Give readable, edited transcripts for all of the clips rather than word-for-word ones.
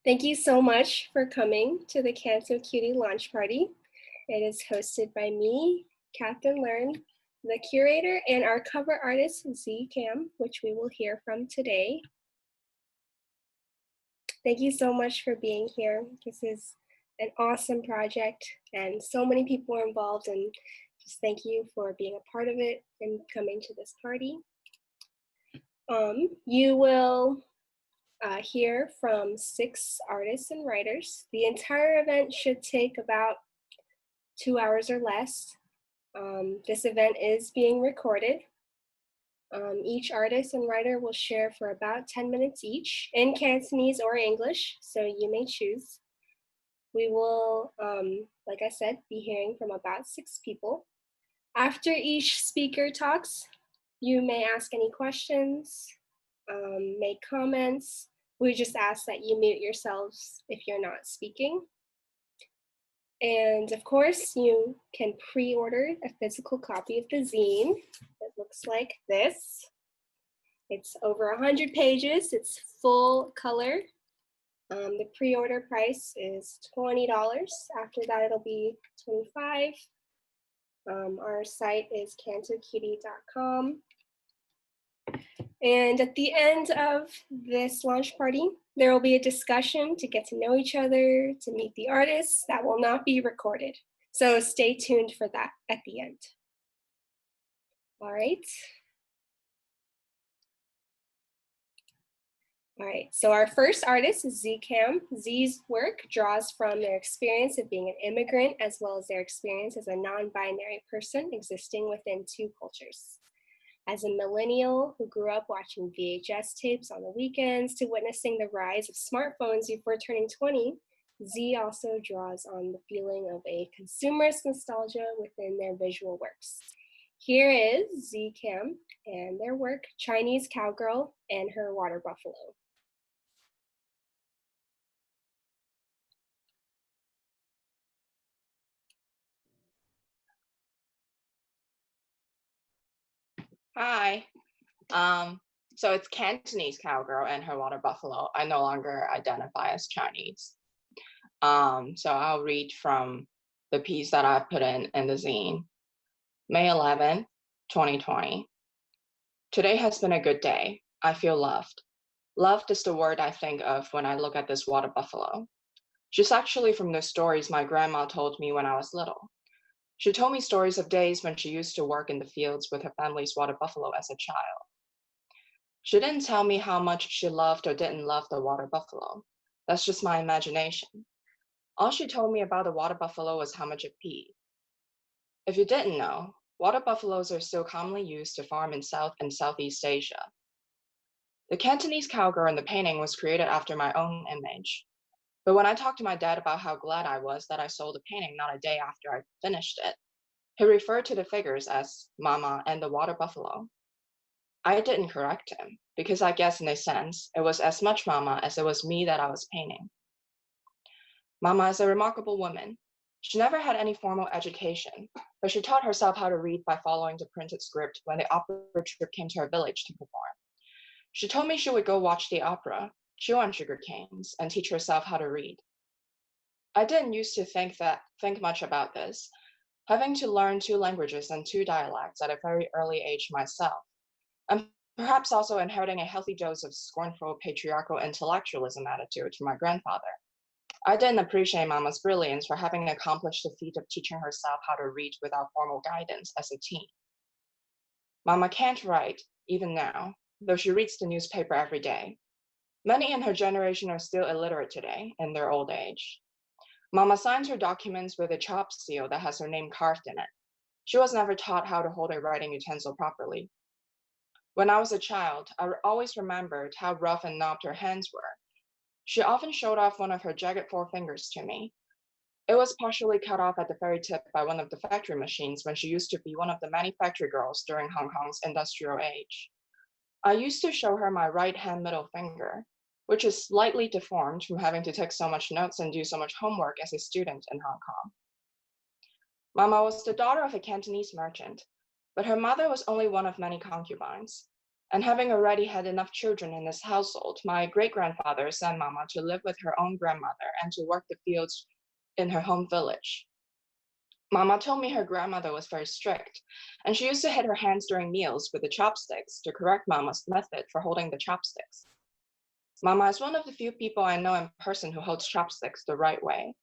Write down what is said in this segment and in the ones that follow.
Thank you so much for coming to the Canto Cutie launch party. It is hosted by me, Katherine, Leung, the curator, and our cover artist, Z Cam, which we will hear from today. Thank you so much for being here. This is an awesome project, and so many people are involved, and just thank you for being a part of it and coming to this party. You will hear from 6 artists and writers. The entire event should take about 2 hours or less. This event is being recorded. Each artist and writer will share for about 10 minutes each in Cantonese or English, so you may choose. We will, like I said, be hearing from about 6 people. After each speaker talks, you may ask any questions, make comments. We just ask that you mute yourselves if you're not speaking. And of course, you can pre-order a physical copy of the zine. It looks like this. It's over 100 pages. It's full color. The pre-order price is $20. After that, it'll be $25. Our site is cantocutie.com. And at the end of this launch party, there will be a discussion to get to know each other, to meet the artists. That will not be recorded. So stay tuned for that at the end. All right. All right, so our first artist is Z Cam. Z's work draws from their experience of being an immigrant as well as their experience as a non-binary person existing within 2 cultures. As a millennial who grew up watching VHS tapes on the weekends to witnessing the rise of smartphones before turning 20, Z also draws on the feeling of a consumerist nostalgia within their visual works. Here is Z Cam and their work, Chinese Cowgirl and Her Water Buffalo. Hi. So it's Cantonese Cowgirl and Her Water Buffalo. I no longer identify as Chinese. So I'll read from the piece that I put in the zine. May 11, 2020. Today has been a good day. I feel loved. Loved is the word I think of when I look at this water buffalo. She's actually from the stories my grandma told me when I was little. She told me stories of days when she used to work in the fields with her family's water buffalo as a child. She didn't tell me how much she loved or didn't love the water buffalo. That's just my imagination. All she told me about the water buffalo was how much it peed. If you didn't know, water buffaloes are still commonly used to farm in South and Southeast Asia. The Cantonese cowgirl in the painting was created after my own image. But when I talked to my dad about how glad I was that I sold the painting not a day after I finished it, he referred to the figures as Mama and the water buffalo. I didn't correct him, because I guess in a sense, it was as much Mama as it was me that I was painting. Mama is a remarkable woman. She never had any formal education, but she taught herself how to read by following the printed script when the opera troupe came to her village to perform. She told me she would go watch the opera, chew on sugar canes, and teach herself how to read. I didn't used to think much about this, having to learn 2 languages and 2 dialects at a very early age myself, and perhaps also inheriting a healthy dose of scornful patriarchal intellectualism attitude from my grandfather. I didn't appreciate Mama's brilliance for having accomplished the feat of teaching herself how to read without formal guidance as a teen. Mama can't write, even now, though she reads the newspaper every day. Many in her generation are still illiterate today, in their old age. Mama signs her documents with a chop seal that has her name carved in it. She was never taught how to hold a writing utensil properly. When I was a child, I always remembered how rough and knobbed her hands were. She often showed off one of her jagged forefingers to me. It was partially cut off at the very tip by one of the factory machines when she used to be one of the many factory girls during Hong Kong's industrial age. I used to show her my right hand middle finger, which is slightly deformed from having to take so much notes and do so much homework as a student in Hong Kong. Mama was the daughter of a Cantonese merchant, but her mother was only one of many concubines. And having already had enough children in this household, my great-grandfather sent Mama to live with her own grandmother and to work the fields in her home village. Mama told me her grandmother was very strict, and she used to hit her hands during meals with the chopsticks to correct Mama's method for holding the chopsticks. Mama is one of the few people I know in person who holds chopsticks the right way.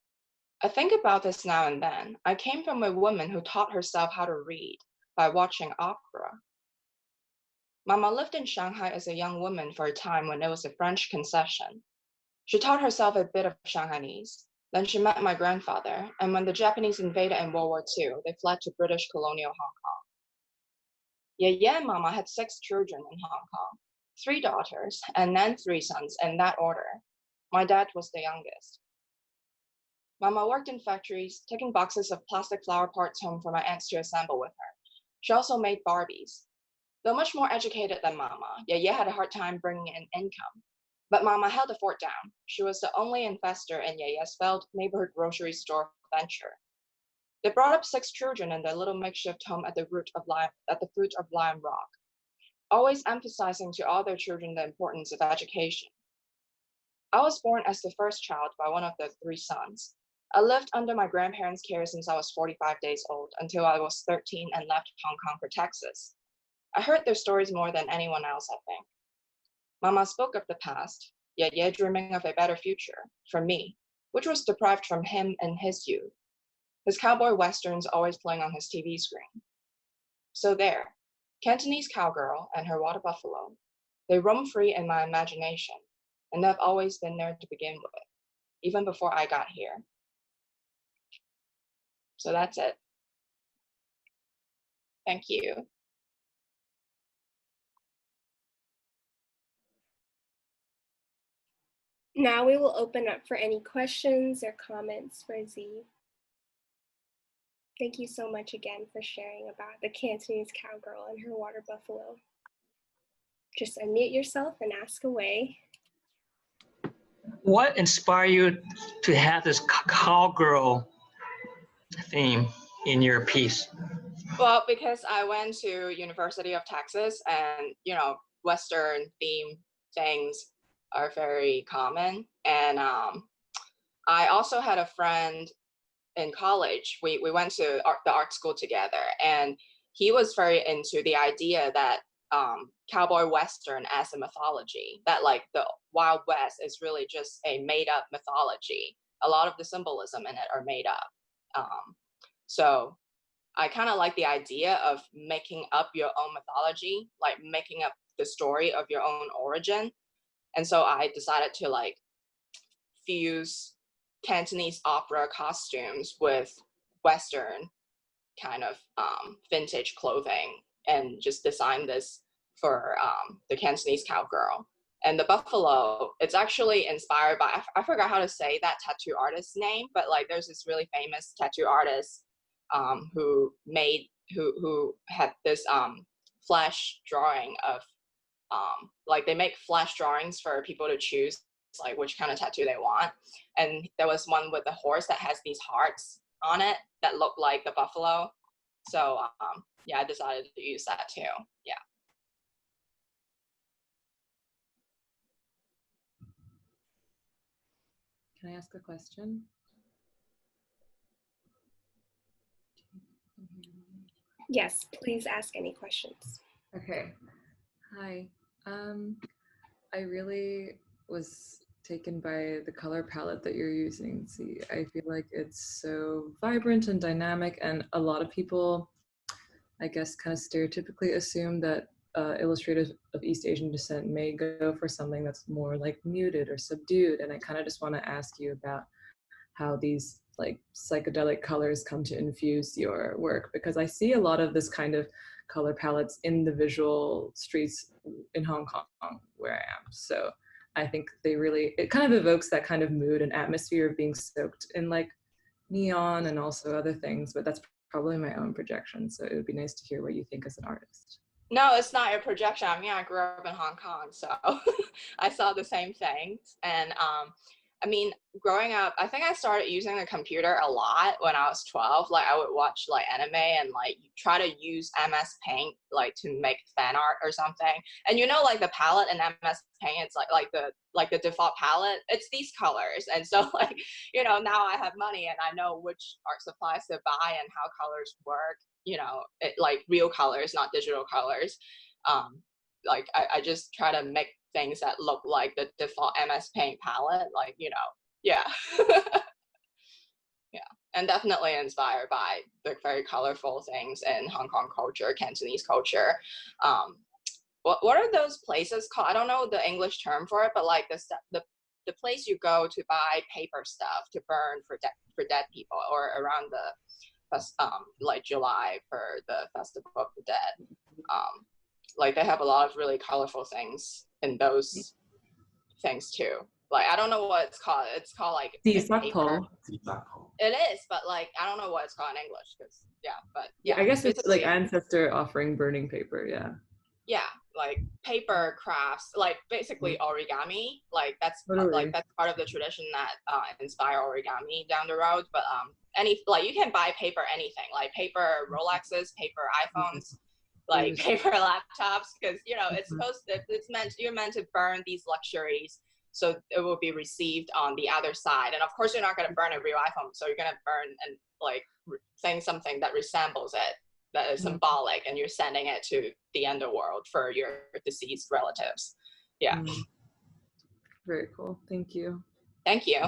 I think about this now and then. I came from a woman who taught herself how to read by watching opera. Mama lived in Shanghai as a young woman for a time when it was a French concession. She taught herself a bit of Shanghainese. Then she met my grandfather, and when the Japanese invaded in World War II, they fled to British colonial Hong Kong. Ye and Mama had 6 children in Hong Kong, 3 daughters, and then 3 sons in that order. My dad was the youngest. Mama worked in factories, taking boxes of plastic flower parts home for my aunts to assemble with her. She also made Barbies. Though much more educated than Mama, Ye had a hard time bringing in income. But Mama held the fort down. She was the only investor in Ye's failed neighborhood grocery store venture. They brought up 6 children in their little makeshift home at the foot of Lion Rock, always emphasizing to all their children the importance of education. I was born as the first child by one of their 3 sons. I lived under my grandparents' care since I was 45 days old until I was 13 and left Hong Kong for Texas. I heard their stories more than anyone else, I think. Mama spoke of the past, yet dreaming of a better future for me, which was deprived from him in his youth. His cowboy westerns always playing on his TV screen. So there, Cantonese cowgirl and her water buffalo. They roam free in my imagination, and they've always been there to begin with, even before I got here. So that's it. Thank you. Now we will open up for any questions or comments for Z. Thank you so much again for sharing about the Cantonese cowgirl and her water buffalo. Just unmute yourself and ask away. What inspired you to have this cowgirl theme in your piece? Well, because I went to University of Texas, and Western theme things are very common. And I also had a friend in college. We went to the art school together, and he was very into the idea that cowboy Western as a mythology, that like the Wild West is really just a made up mythology. A lot of the symbolism in it are made up. So I kind of like the idea of making up your own mythology, like making up the story of your own origin. And so I decided to like fuse Cantonese opera costumes with Western kind of vintage clothing, and just design this for the Cantonese cowgirl. And the buffalo, it's actually inspired by, I forgot how to say that tattoo artist's name, but like there's this really famous tattoo artist who had this flash drawing of like they make flash drawings for people to choose like which kind of tattoo they want. And there was one with a horse that has these hearts on it that look like the buffalo. So yeah, I decided to use that too. Yeah. Can I ask a question? Yes, please ask any questions. Okay. Hi. I really was taken by the color palette that you're using. See, I feel like it's so vibrant and dynamic, and a lot of people, I guess, kind of stereotypically assume that illustrators of East Asian descent may go for something that's more like muted or subdued. And I kind of just want to ask you about how these like psychedelic colors come to infuse your work, because I see a lot of this kind of color palettes in the visual streets in Hong Kong where I am. So I think it kind of evokes that kind of mood and atmosphere of being soaked in like neon and also other things, but that's probably my own projection. So it would be nice to hear what you think as an artist. No, it's not your projection. I mean, I grew up in Hong Kong, so I saw the same things. And I mean, growing up, I think I started using the computer a lot when I was 12. Like I would watch like anime and like try to use MS Paint like to make fan art or something. And you know, like the palette in MS Paint, it's like the default palette, it's these colors. And so like, you know, now I have money and I know which art supplies to buy and how colors work, you know, like real colors, not digital colors. Like I just try to make things that look like the default MS Paint palette, like, you know, yeah. Yeah, and definitely inspired by the very colorful things in Hong Kong culture, Cantonese culture. What are those places called? I don't know the English term for it, but like the place you go to buy paper stuff to burn for dead people, or around the like July for the Festival of the Dead. Like they have a lot of really colorful things in those things too. Like I don't know what it's called. It's called like paper. It is, but like I don't know what it's called in English because but I guess it's like ancestor offering burning paper. Yeah, like paper crafts, like basically origami. Like that's Totally. that's part of the tradition that inspire origami down the road. But any like you can buy paper anything, like paper Rolexes, paper iPhones, like paper laptops, because you know it's supposed to, you're meant to burn these luxuries so it will be received on the other side. And of course you're not going to burn a real iPhone, so you're going to burn and like saying something that resembles it, that is symbolic, and you're sending it to the underworld for your deceased relatives. Yeah. Very cool. Thank you. Thank you.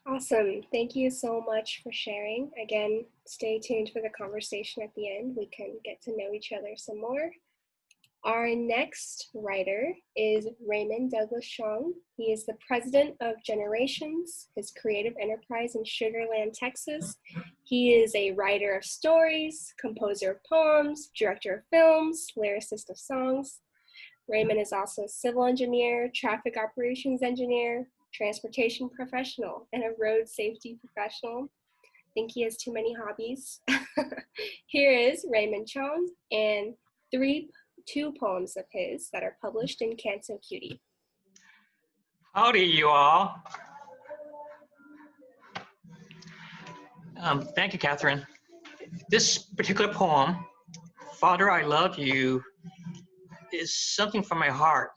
Awesome. Thank you so much for sharing. Again, stay tuned for the conversation at the end. We can get to know each other some more. Our next writer is Raymond Douglas Chong. He is the president of Generations, his creative enterprise in Sugar Land, Texas. He is a writer of stories, composer of poems, director of films, lyricist of songs. Raymond is also a civil engineer, traffic operations engineer, transportation professional, and a road safety professional. I think he has too many hobbies. Here is Raymond Chong and two poems of his that are published in Canto Cutie. Howdy, you all. Thank you, Katherine. This particular poem, Father, I Love You, is something from my heart.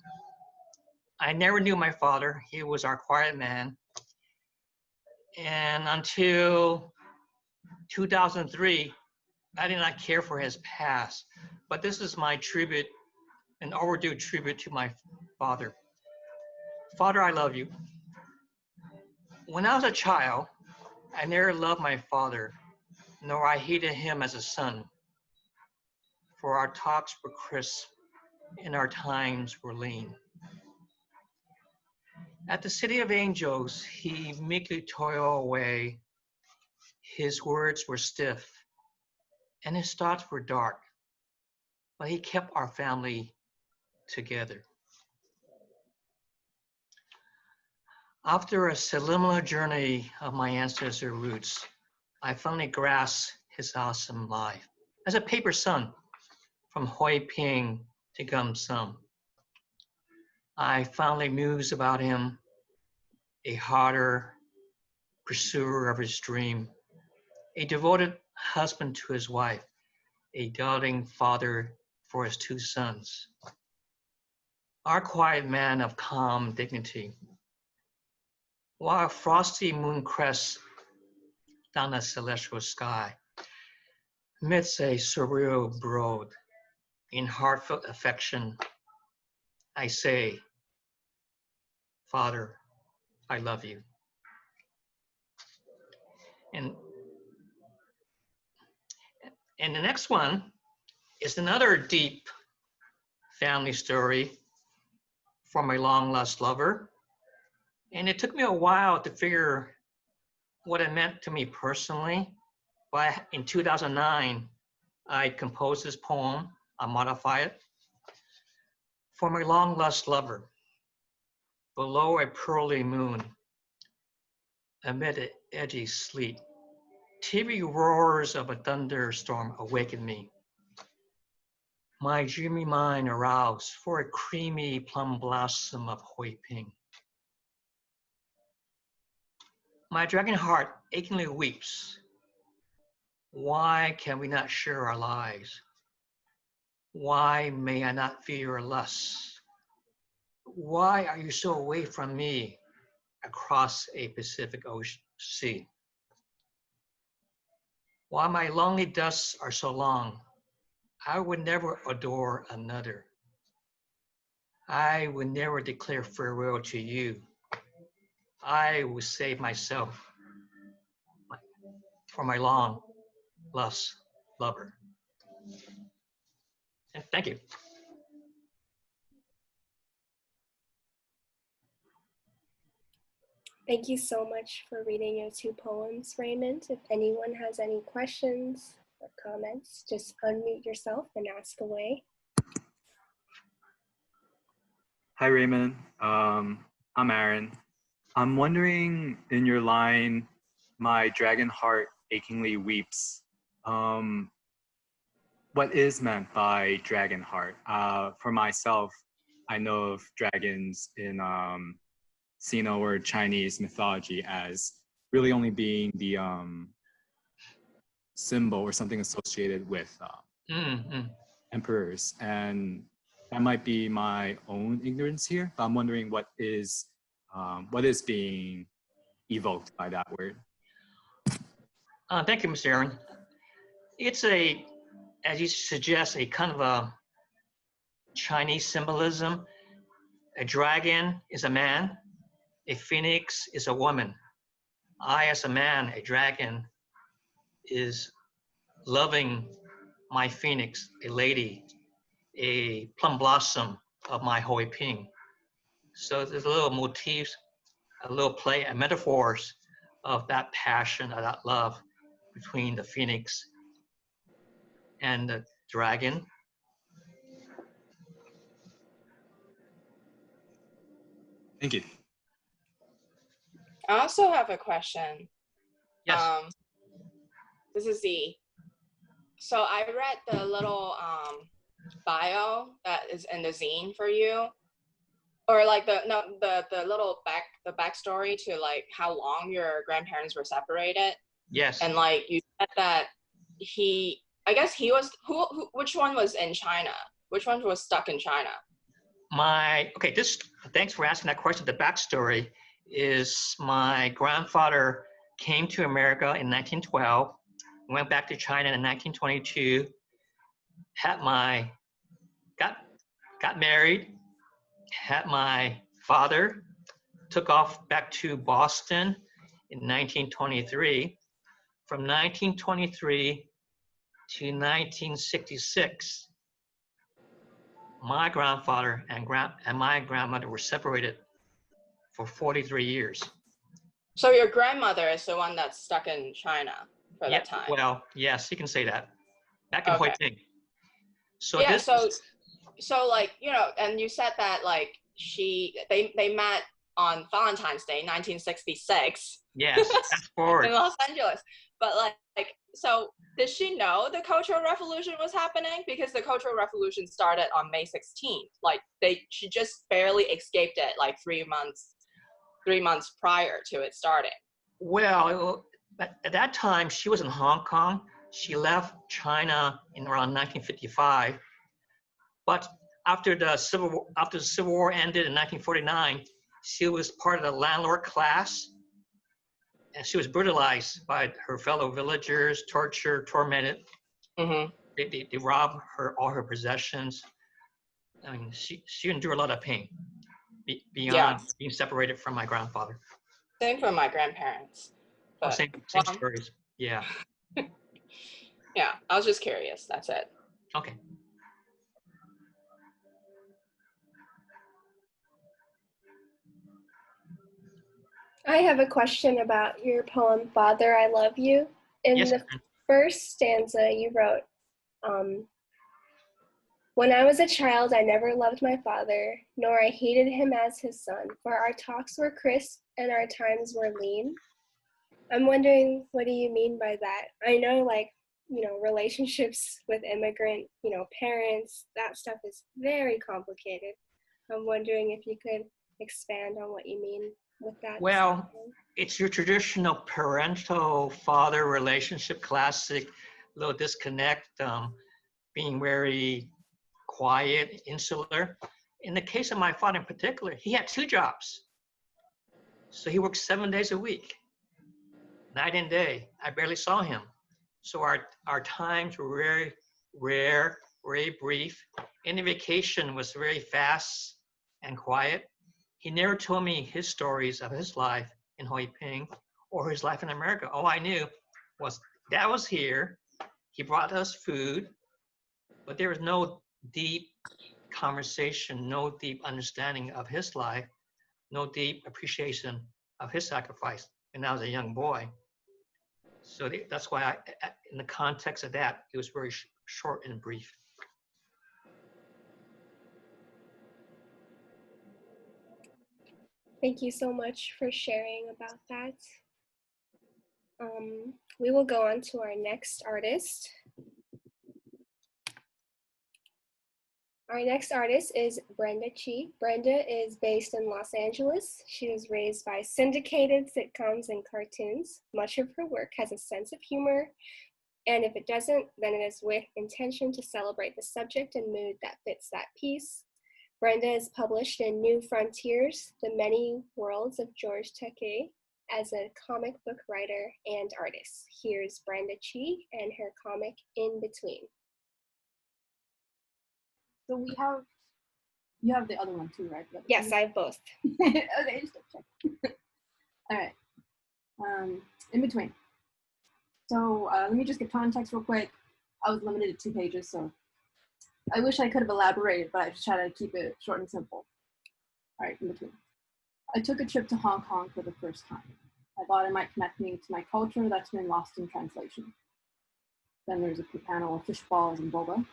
I never knew my father. He was our quiet man. And until 2003, I did not care for his past. But this is my tribute, an overdue tribute to my father. Father, I love you. When I was a child, I never loved my father, nor I hated him as a son. For our talks were crisp and our times were lean. At the City of Angels, he meekly toiled away. His words were stiff and his thoughts were dark, but he kept our family together. After a subliminal journey of my ancestor roots, I finally grasped his awesome life as a paper son from Hoi Ping to Gum Sum. I finally mused about him, a harder pursuer of his dream, a devoted husband to his wife, a doting father for his two sons. Our quiet man of calm dignity. While a frosty moon crests down the celestial sky, amidst a surreal brood, in heartfelt affection, I say, Father, I love you. And the next one is another deep family story from my long lost lover. And it took me a while to figure what it meant to me personally. But in 2009, I composed this poem. I modified it. For my long lost lover, below a pearly moon, amid an edgy sleet, TV roars of a thunderstorm awakened me. My dreamy mind aroused for a creamy plum blossom of Hui Ping. My dragon heart achingly weeps. Why can we not share our lives? Why may I not feel your lust? Why are you so away from me across a Pacific Ocean sea? Why my lonely dusks are so long? I would never adore another. I would never declare farewell to you. I would save myself for my long lost lover. And thank you. Thank you so much for reading your 2 poems, Raymond. If anyone has any questions or comments, just unmute yourself and ask away. Hi, Raymond. I'm Arron. I'm wondering, in your line, my dragon heart achingly weeps, what is meant by dragon heart? For myself, I know of dragons in Sino or Chinese mythology as really only being the symbol or something associated with emperors. And that might be my own ignorance here, but I'm wondering what is being evoked by that word. Thank you, Mr. Arron. It's a, as you suggest, a kind of a Chinese symbolism. A dragon is a man, a phoenix is a woman. I, as a man, a dragon, is loving my phoenix, a lady, a plum blossom of my Hui Ping. So there's a little motifs, a little play, and metaphors of that passion, of that love between the phoenix and the dragon. Thank you. I also have a question. Yes. This is so I read the little bio that is in the zine for you, or like the little backstory to like how long your grandparents were separated. Yes. And like you said that I guess he was which one was in China? Which one was stuck in China? Thanks for asking that question. The backstory is my grandfather came to America in 1912, went back to China in 1922, got married, had my father, took off back to Boston in 1923. From 1923 to 1966, my grandfather and my grandmother were separated for 43 years. So your grandmother is the one that's stuck in China for that time. Well, yes, you can say that. Back in Hui Ping. So yeah, so like, you know, and you said that like they met on Valentine's Day, 1966. Yes, fast forward. In Los Angeles. But like, so did she know the Cultural Revolution was happening? Because the Cultural Revolution started on May 16th. Like she just barely escaped it like 3 months prior to it starting. Well, at that time she was in Hong Kong. She left China in around 1955. But after the Civil War ended in 1949, she was part of the landlord class. And she was brutalized by her fellow villagers, tortured, tormented. Mm-hmm. They robbed all her possessions. I mean, she endured a lot of pain beyond being separated from my grandfather. Same for my grandparents. But, same stories. Yeah. Yeah, I was just curious. That's it. Okay. I have a question about your poem, Father, I Love You. In the first stanza you wrote, when I was a child, I never loved my father, nor I hated him as his son, for our talks were crisp and our times were lean. I'm wondering, what do you mean by that? I know like relationships with immigrant, parents. That stuff is very complicated. I'm wondering if you could expand on what you mean with that. Well, it's your traditional parental father relationship, classic little disconnect, being very quiet, insular. In the case of my father in particular, he had 2 jobs. So he worked 7 days a week, night and day. I barely saw him. So our times were very rare, very brief. Any vacation was very fast and quiet. He never told me his stories of his life in Hoi Ping or his life in America. All I knew was Dad was here. He brought us food, but there was no deep conversation, no deep understanding of his life, no deep appreciation of his sacrifice. And I was a young boy. So that's why in the context of that, it was very short and brief. Thank you so much for sharing about that. We will go on to our next artist. Our next artist is Brenda Chi. Brenda is based in Los Angeles. She was raised by syndicated sitcoms and cartoons. Much of her work has a sense of humor, and if it doesn't, then it is with intention to celebrate the subject and mood that fits that piece. Brenda is published in New Frontiers, The Many Worlds of George Takei, as a comic book writer and artist. Here's Brenda Chi and her comic In Between. So you have the other one too, right? Yes, I have both. Okay, just check. All right. In between. So let me just get context real quick. I was limited to 2 pages, so I wish I could have elaborated, but I just try to keep it short and simple. All right, in between. I took a trip to Hong Kong for the first time. I thought it might connect me to my culture that's been lost in translation. Then there's a panel of fish balls and boba.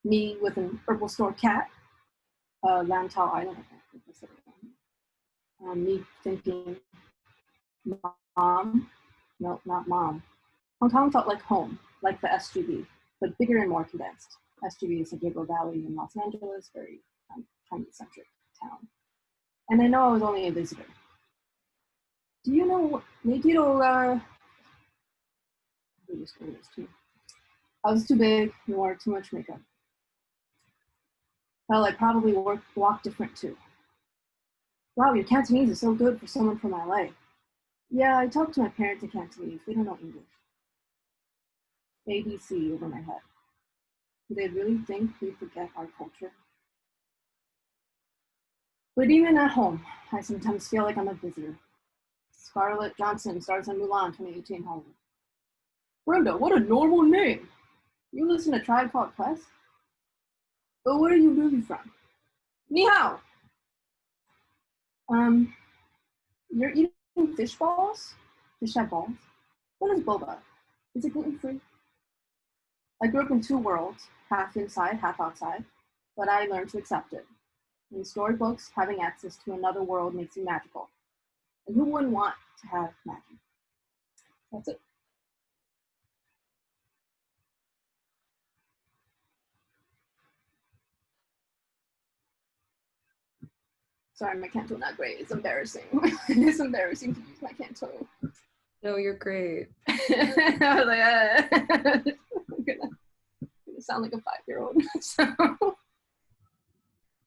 Me with an herbal store cat, Lantau Island, I think I said it. Me thinking, mom, no, not mom. Hong Kong felt like home, like the SGB, but bigger and more condensed. SGB is San Diego Valley in Los Angeles, very Chinese-centric town. And I know I was only a visitor. Do you know, I was too big and wore too much makeup. Well, I probably walk different too. Wow, your Cantonese is so good for someone from LA. Yeah, I talked to my parents in Cantonese. They don't know English. ABC over my head. Do they really think we forget our culture? But even at home, I sometimes feel like I'm a visitor. Scarlett Johansson stars on Mulan 2018 Hollywood. Brenda, what a normal name. You listen to Tribe Called Quest? But where are you moving from? Ni hao. You're eating fish balls? Fish head balls? What is boba? Is it gluten-free? I grew up in 2 worlds, half inside, half outside, but I learned to accept it. In storybooks, having access to another world makes you magical. And who wouldn't want to have magic? That's it. Sorry, my Canto not great. It's embarrassing. It's embarrassing to use my Canto. No, you're great. I was like, I'm gonna sound like a 5-year-old. So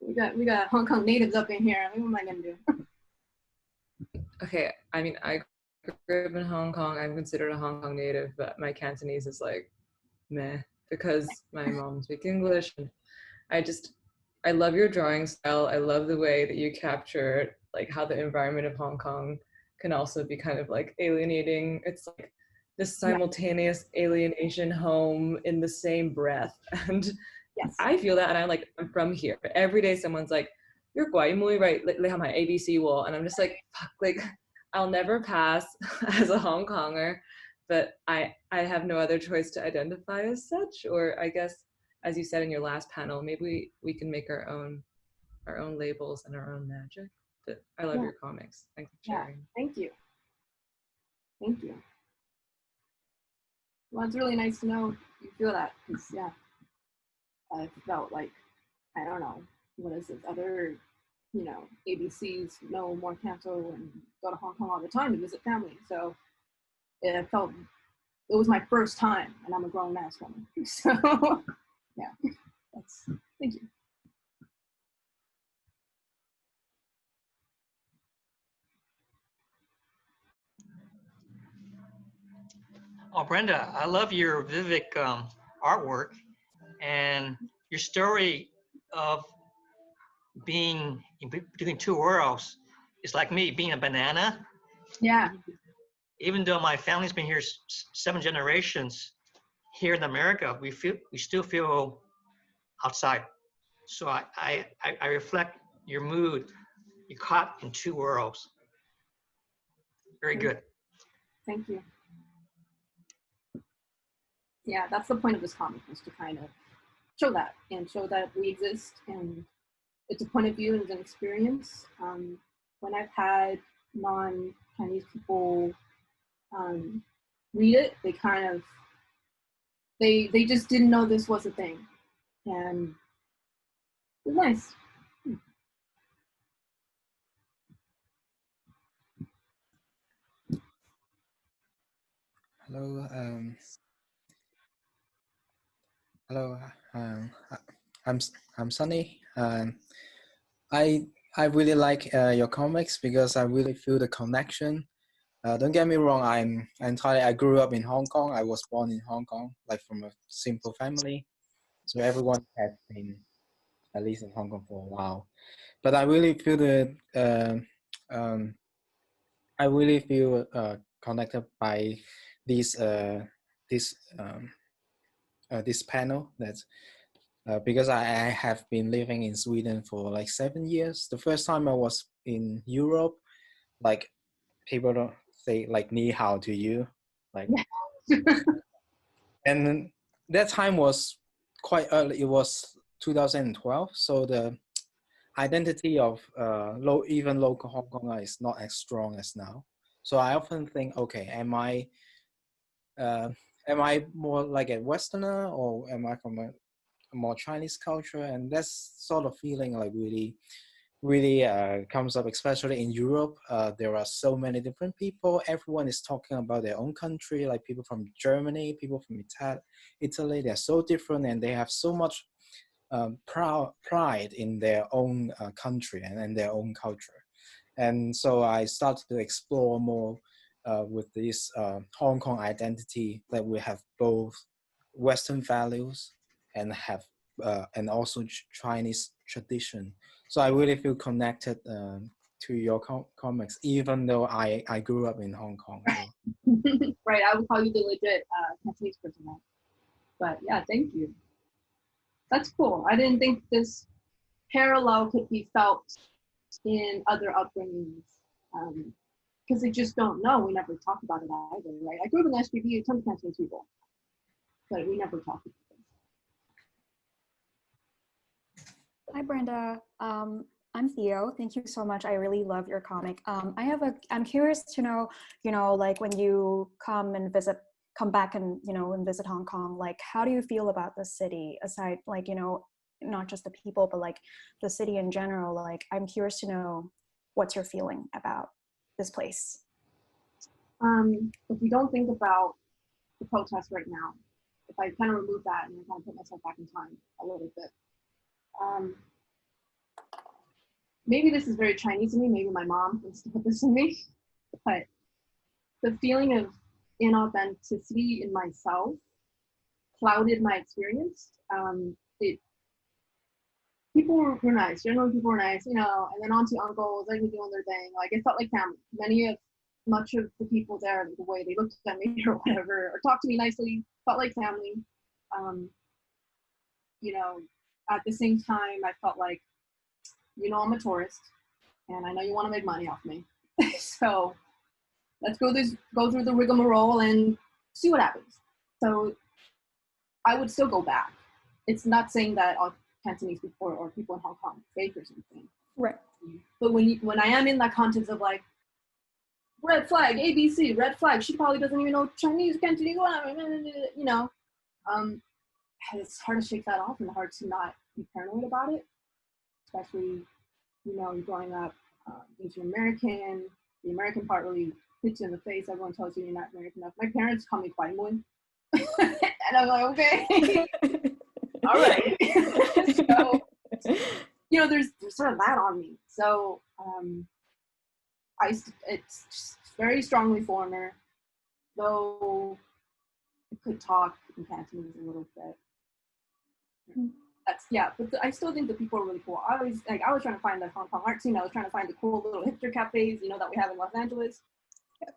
we got Hong Kong natives up in here. What am I gonna do? Okay, I mean, I grew up in Hong Kong. I'm considered a Hong Kong native, but my Cantonese is like meh because my mom speaks English. And I love your drawing style. I love the way that you capture like how the environment of Hong Kong can also be kind of like alienating. It's like this simultaneous alienation home in the same breath. And Yes. I feel that, and I'm from here. Every day someone's like, you're guai mui, right? Like have my ABC wall. And I'm just like, fuck, like I'll never pass as a Hong Konger, but I have no other choice to identify as such. Or I guess, as you said in your last panel, maybe we can make our own labels and our own magic. But I love your comics. Thanks for sharing. Thank you. Thank you. Well, it's really nice to know you feel that, because yeah, I felt like, I don't know, what is it? Other, ABCs know more Canto and go to Hong Kong all the time to visit family. So it felt, it was my first time, and I'm a grown ass woman. So yeah, thank you. Oh, Brenda, I love your vivid artwork and your story of being between two worlds. It's like me being a banana. Yeah. Even though my family's been here 7 generations, here in America, we still feel outside. So I reflect your mood. You're caught in two worlds. Very good. Thank you. Yeah, that's the point of this comic, is to kind of show that, and show that we exist, and it's a point of view and it's an experience. When I've had non-Chinese people read it, they kind of, they just didn't know this was a thing, and it was nice. Hello, hello. I'm Sunny. I really like your comics because I really feel the connection. Don't get me wrong. I grew up in Hong Kong. I was born in Hong Kong, like from a simple family. So everyone has been at least in Hong Kong for a while. But I really feel I really feel connected by this this this panel that's. Because I have been living in Sweden for like 7 years. The first time I was in Europe, like people don't say like ni hao to you, like, and that time was quite early. It was 2012, so the identity of even local Hong Konger is not as strong as now. So I often think, okay, am I more like a Westerner, or am I from a more Chinese culture? And that's sort of feeling like really comes up, especially in Europe. There are so many different people. Everyone is talking about their own country, like people from Germany, people from Italy. They're so different, and they have so much pride in their own country and their own culture. And so I started to explore more with this Hong Kong identity, that we have both Western values and have and also Chinese tradition. So I really feel connected to your comics, even though I grew up in Hong Kong. So. Right, I would call you the legit Cantonese person now. But yeah, thank you. That's cool. I didn't think this parallel could be felt in other upbringings, because they just don't know. We never talk about it either, right? I grew up in SPB, a ton of Cantonese people, but we never talked about this. Hi, Brenda. I'm Theo. Thank you so much. I really love your comic. I'm curious to know, like when you come back and, and visit Hong Kong, like, how do you feel about the city, aside, like, not just the people, but like the city in general? Like, I'm curious to know what's your feeling about this place. If we don't think about the protests right now, if I kind of remove that and I kind of put myself back in time a little bit, maybe this is very Chinese in me, maybe my mom wants to put this in me, but the feeling of inauthenticity in myself clouded my experience. People were nice, generally people were nice, and then auntie, uncles, like, doing their thing. Like, it felt like family. Much of the people there, the way they looked at me or whatever, or talked to me nicely, felt like family. At the same time, I felt like, I'm a tourist, and I know you want to make money off me. So let's go through the rigmarole and see what happens. So I would still go back. It's not saying that all Cantonese people or people in Hong Kong fake or something. Right. But when I am in that context of like, red flag, ABC, red flag. She probably doesn't even know Chinese, Cantonese, you know. It's hard to shake that off and hard to not be paranoid about it, especially, you know, growing up Asian American. The American part really hits you in the face. Everyone tells you you're not American enough. My parents call me Kwaimun. And I'm like, okay, all right. So, you know, there's sort of that on me. So it's just very strongly foreigner, though I could talk in Cantonese a little bit. But I still think the people are really cool. I was trying to find the Hong Kong art scene. I was trying to find the cool little hipster cafes, you know, that we have in Los Angeles,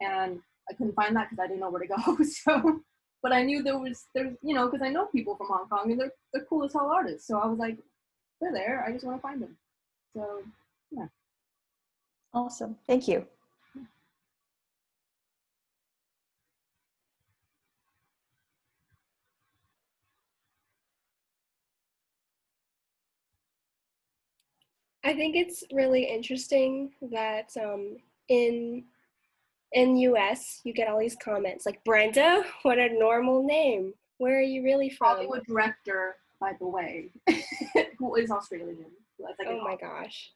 and I couldn't find that because I didn't know where to go. So, but I knew there's you know, because I know people from Hong Kong and they're cool as hell artists. So I was like, they're there. I just want to find them. So yeah. Awesome. Thank you. I think it's really interesting that in US you get all these comments like, Brenda, what a normal name. Where are you really from? Hollywood director, by the way, who is Australian. Like, oh my gosh.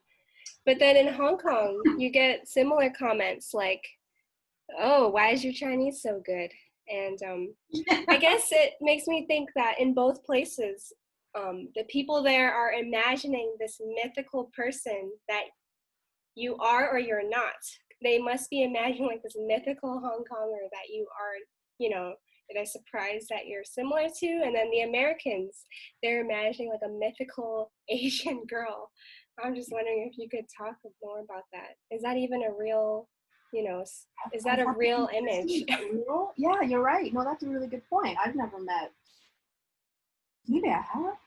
But then in Hong Kong, you get similar comments like, oh, why is your Chinese so good? And I guess it makes me think that in both places, the people there are imagining this mythical person that you are or you're not. They must be imagining like this mythical Hong Konger that you are, you know, that are surprised that you're similar to. And then the Americans, they're imagining like a mythical Asian girl. I'm just wondering if you could talk more about that. Is that even a real, you know, is that a real image? Yeah, you're right. No, that's a really good point. I've never met. Maybe I have.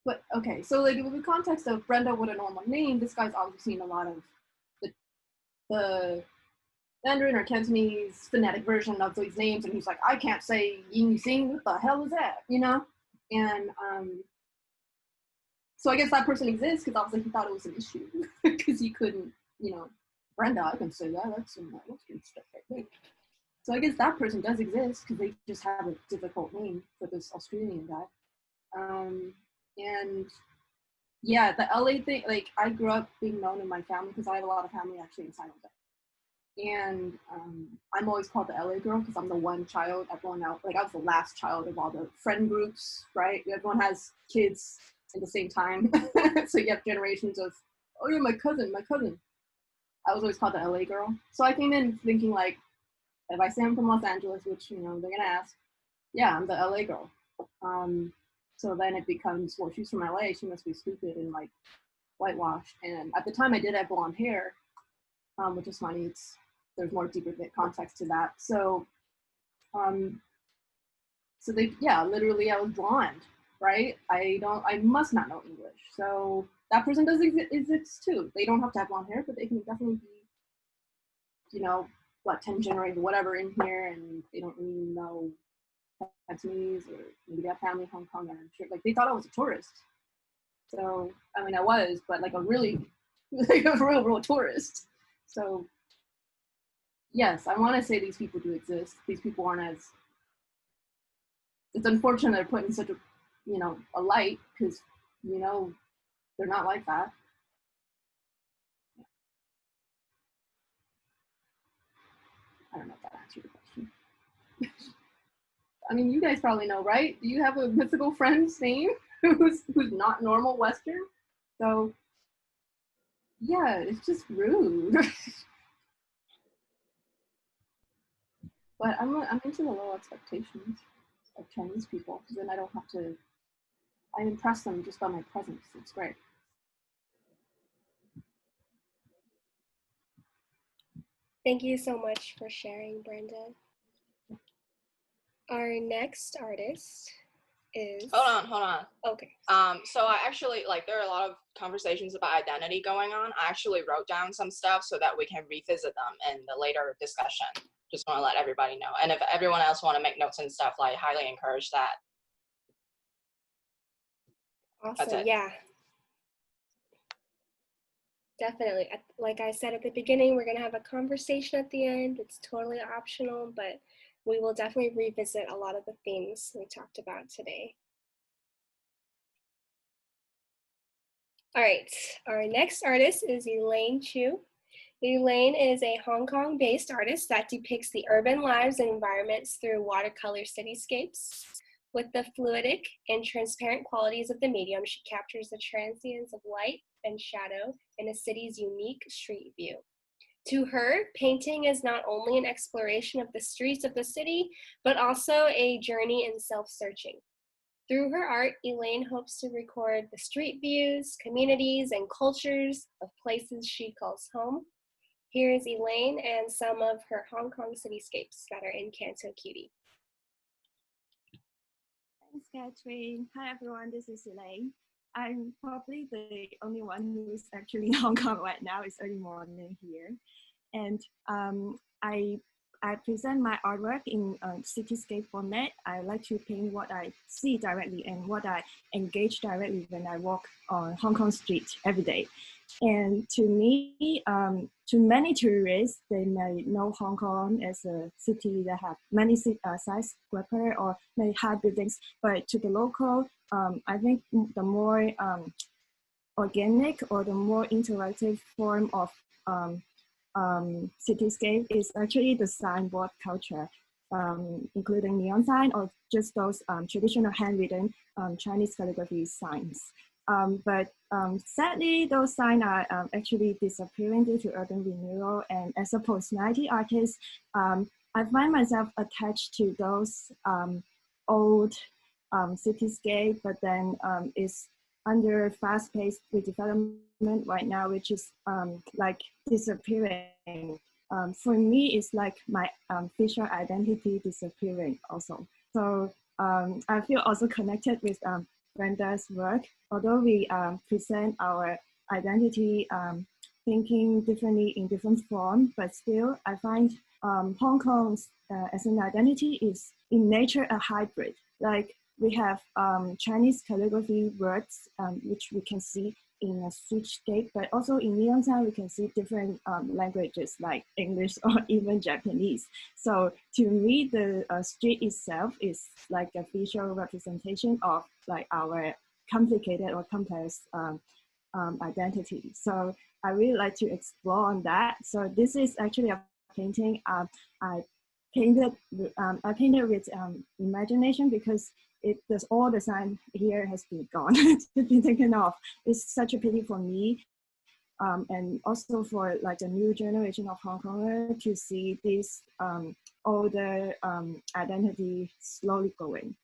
But okay, so like with the context of Brenda, what a normal name, this guy's obviously seen a lot of the Mandarin or Cantonese phonetic version of these names, and he's like, I can't say Ying Xing, what the hell is that, you know? And so I guess that person exists because obviously he thought it was an issue because he couldn't, you know, Brenda, I can say that, that's some good stuff right there. So I guess that person does exist because they just have a difficult name for this Australian guy. And yeah, the LA thing, like I grew up being known in my family because I have a lot of family actually in San Jose. And I'm always called the LA girl because I'm the one child. Everyone else, like I was the last child of all the friend groups, right? Everyone has kids at the same time. So you have generations of, oh yeah, my cousin. I was always called the LA girl. So I came in thinking like, if I say I'm from Los Angeles, which, you know, they're gonna ask, yeah, I'm the LA girl. So then it becomes, well, she's from LA, she must be stupid and like whitewashed. And at the time I did have blonde hair, which is funny. There's more deeper context to that. So, literally I was blonde, right? I must not know English. So that person does exist too. They don't have to have blonde hair, but they can definitely be, you know, 10 generations, whatever in here, and they don't really know Cantonese, or maybe they have family in Hong Kong, and I'm sure, like, they thought I was a tourist. So, I mean, I was, but like a really, like a real tourist. So, yes, I want to say these people do exist. These people aren't as, it's unfortunate they're put in such a, you know, a light, because, you know, they're not like that. I don't know if that answered the question. I mean, you guys probably know, right? Do you have a mythical friend's name who's not normal Western? So, yeah, it's just rude. But I'm into the low expectations of Chinese people, because then I don't have to, I impress them just by my presence. It's great. Thank you so much for sharing, Brenda. Our next artist is... Hold on. Okay. So I actually, like, there are a lot of conversations about identity going on. I actually wrote down some stuff so that we can revisit them in the later discussion. Just want to let everybody know. And if everyone else want to make notes and stuff, like, highly encourage that. Awesome, yeah. Definitely. Like I said at the beginning, we're going to have a conversation at the end. It's totally optional, but we will definitely revisit a lot of the themes we talked about today. All right, our next artist is Elaine Chiu. Elaine is a Hong Kong-based artist that depicts the urban lives and environments through watercolor cityscapes. With the fluidic and transparent qualities of the medium, she captures the transience of light and shadow in a city's unique street view. To her, painting is not only an exploration of the streets of the city, but also a journey in self-searching. Through her art, Elaine hopes to record the street views, communities, and cultures of places she calls home. Here is Elaine and some of her Hong Kong cityscapes that are in Canto Cutie. Thanks, Katherine. Hi, everyone. This is Elaine. I'm probably the only one who's actually in Hong Kong right now. It's early morning here. And I present my artwork in cityscape format. I like to paint what I see directly and what I engage directly when I walk on Hong Kong street every day. And to me, to many tourists, they may know Hong Kong as a city that have many skyscrapers or many high buildings. But to the local, I think the more organic or the more interactive form of cityscape is actually the signboard culture, including neon sign or just those traditional handwritten Chinese calligraphy signs. But sadly, those signs are actually disappearing due to urban renewal. And as a post-90 artist, I find myself attached to those old cityscape, but then it's under fast-paced redevelopment right now, which is like disappearing. For me, it's like my visual identity disappearing also. So I feel also connected with Brenda's work. Although we present our identity thinking differently in different forms, but still I find Hong Kong as an identity is in nature a hybrid. Like we have Chinese calligraphy words, which we can see in a streetscape, but also in neon sign, we can see different languages like English or even Japanese. So to me, the street itself is like a visual representation of like our complicated or complex identity. So I really like to explore on that. So this is actually a painting I painted with imagination, because all the sign here has been gone, it's been taken off. It's such a pity for me, and also for like the new generation of Hong Kongers to see this older identity slowly going.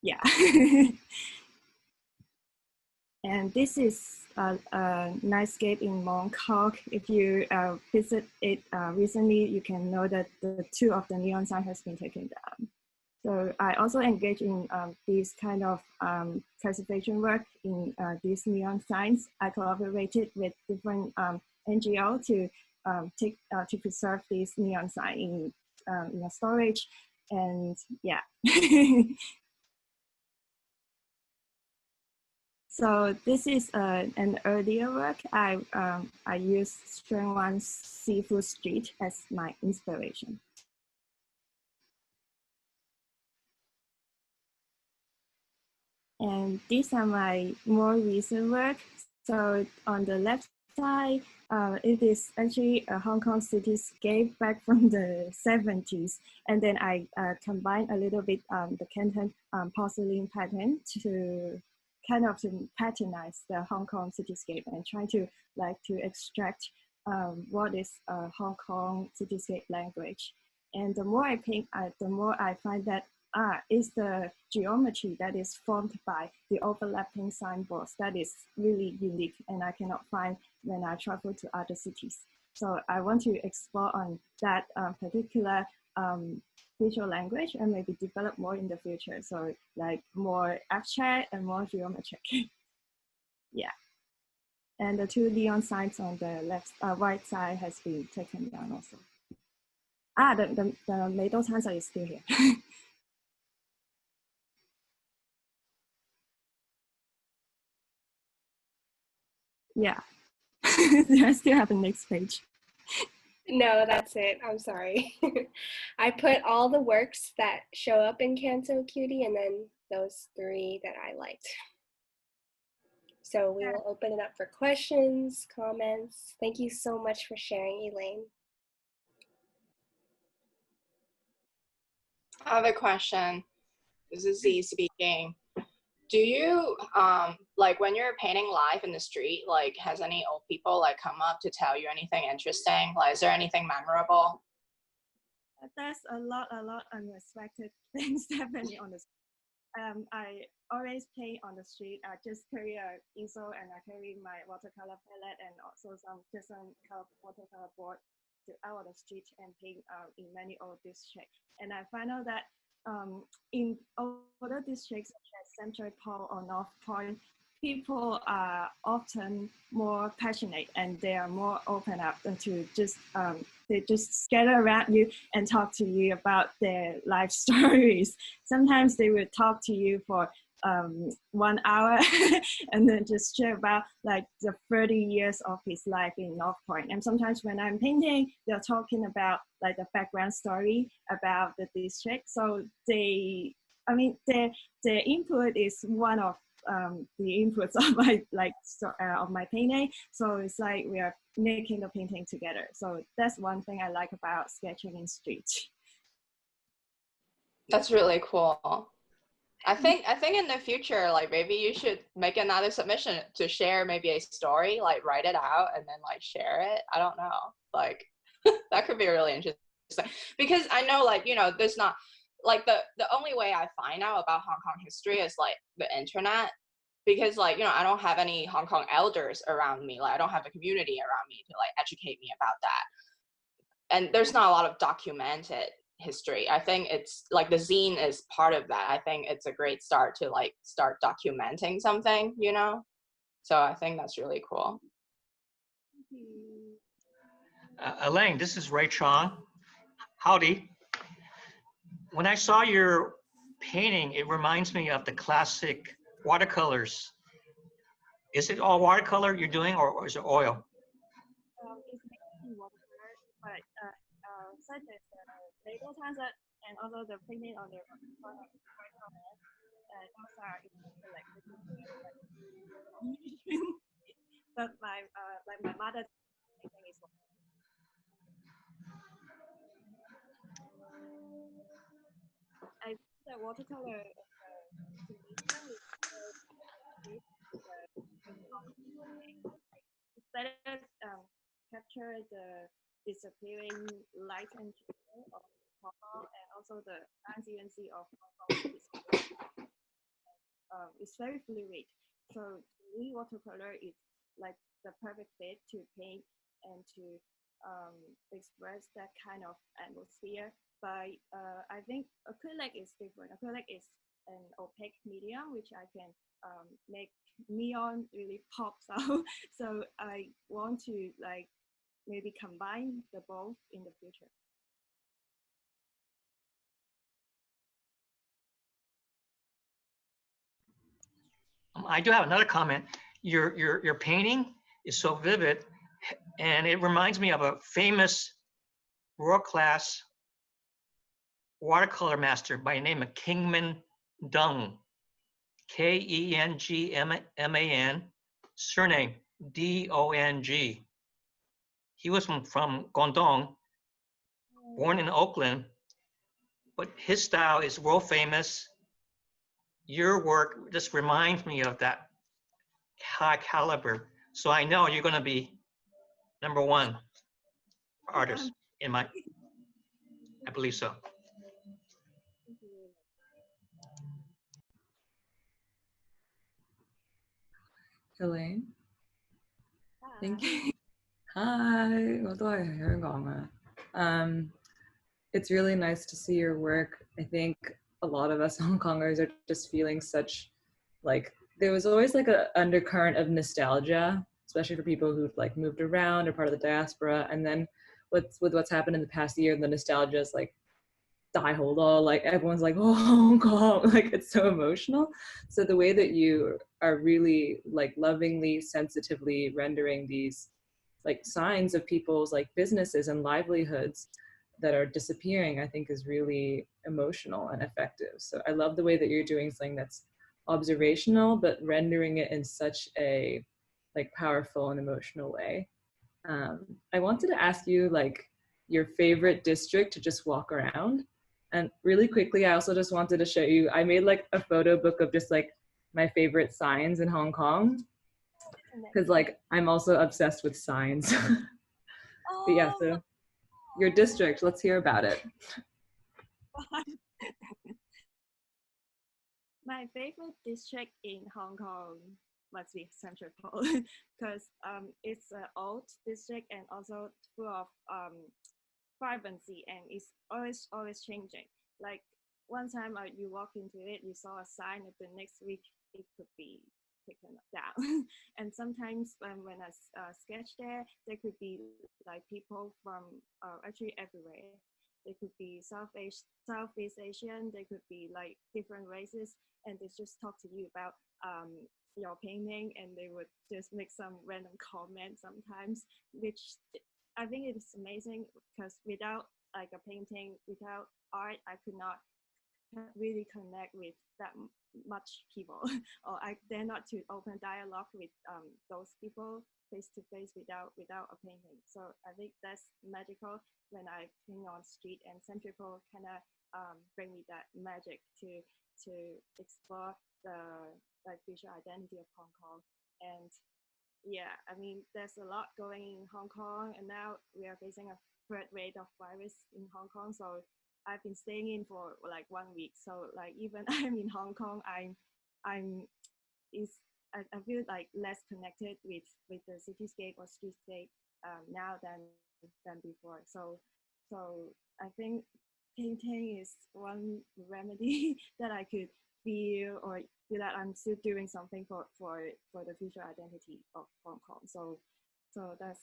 Yeah. And this is a nightscape in Mong Kok. If you visit it recently, you can know that the two of the neon sign has been taken down. So I also engage in this kind of preservation work in these neon signs. I collaborated with different NGO to preserve these neon sign in a storage, and yeah. So this is an earlier work. I used Sheung Wan's Seafood Street as my inspiration. And these are my more recent work. So on the left side, it is actually a Hong Kong cityscape back from the 70s. And then I combine a little bit the Canton porcelain pattern to kind of to patronize the Hong Kong cityscape and try to extract what is Hong Kong cityscape language. And the more I paint, the more I find that is the geometry that is formed by the overlapping signboards that is really unique, and I cannot find when I travel to other cities. So I want to explore on that particular visual language and maybe develop more in the future. So like more abstract and more geometric. Yeah. And the two neon signs on the left, right side has been taken down also. The Meido signs are still here. yeah. Do I still have the next page? No, that's it. I'm sorry. I put all the works that show up in Canto Cutie and then those 3 that I liked. So we will open it up for questions, comments. Thank you so much for sharing, Elaine. I have a question. This is Z speaking. Do you, like when you're painting live in the street, like has any old people like come up to tell you anything interesting? Like, is there anything memorable? There's a lot unexpected things happening on the street. I always paint on the street. I just carry a easel and I carry my watercolor palette and also some watercolor board out on the street and paint in many old districts. And I find out that in older districts such as Central Pole or North Point, people are often more passionate and they are more open up to just they just scatter around you and talk to you about their life stories. Sometimes they will talk to you for 1 hour and then just share about like the 30 years of his life in North Point. And sometimes when I'm painting, they're talking about like the background story about the district. So their input is one of the inputs of my of my painting. So it's like we are making the painting together. So that's one thing I like about sketching in street. That's really cool. I think in the future, like maybe you should make another submission to share maybe a story, like write it out and then like share it. I don't know, like that could be really interesting because I know like, you know, there's not like the only way I find out about Hong Kong history is like the internet, because like, you know, I don't have any Hong Kong elders around me. Like I don't have a community around me to like educate me about that. And there's not a lot of documented history. I think it's like the zine is part of that. I think it's a great start to like start documenting something, you know? So I think that's really cool. Elaine, this is Ray Chong. Howdy. When I saw your painting, it reminds me of the classic watercolors. Is it all watercolor you're doing or is it oil? It's mainly watercolor, but such as the label transit and also the painting on the front of the and also like but my like my mother painting is I think the watercolor it's better capture the disappearing light and shadow of Hong Kong and also the transiency of Hong Kong. It's very fluid. So to me, watercolor is like the perfect fit to paint and to express that kind of atmosphere. But I think acrylic is different. Acrylic is an opaque medium, which I can make neon really pops out. So I want to like maybe combine the both in the future. I do have another comment. Your painting is so vivid, and it reminds me of a famous world-class watercolor master by the name of Kingman Dung, Kengman, surname Dong. He was from Guangdong, born in Oakland, but his style is world famous. Your work just reminds me of that high caliber. So I know you're going to be #1 artist in my, I believe so. Elaine, thank you. Hi, 我都係香港啊. It's really nice to see your work. I think a lot of us Hong Kongers are just feeling such, like, there was always like an undercurrent of nostalgia, especially for people who've like moved around or part of the diaspora. And then with what's happened in the past year, the nostalgia is like like everyone's like, oh, Hong Kong, like it's so emotional. So the way that you are really like lovingly, sensitively rendering these like signs of people's like businesses and livelihoods that are disappearing, I think is really emotional and effective. So I love the way that you're doing something that's observational, but rendering it in such a like powerful and emotional way. I wanted to ask you like your favorite district to just walk around. And really quickly, I also just wanted to show you, I made like a photo book of just like my favorite signs in Hong Kong. Cause like, I'm also obsessed with signs. But yeah, so your district, let's hear about it. My favorite district in Hong Kong must be Central because it's an old district and also full of vibrancy, and it's always changing. Like one time you walk into it, you saw a sign, and the next week it could be taken down. And sometimes when I sketch there, there could be like people from actually everywhere. They could be Southeast Asian. They could be like different races, and they just talk to you about your painting, and they would just make some random comment sometimes, which I think it's amazing because without like a painting, without art, I could not really connect with that much people, or I dare not to open dialogue with those people face to face without a painting. So I think that's magical when I paint on street, and Centrical kind of bring me that magic to explore the like visual identity of Hong Kong. And yeah, I mean, there's a lot going in Hong Kong, and now we are facing a third wave of virus in Hong Kong. So I've been staying in for like 1 week. So like even I'm in Hong Kong, I feel like less connected with the cityscape or streetscape now than before. So I think painting is one remedy that I could feel or feel that I'm still doing something for the future identity of Hong Kong. So that's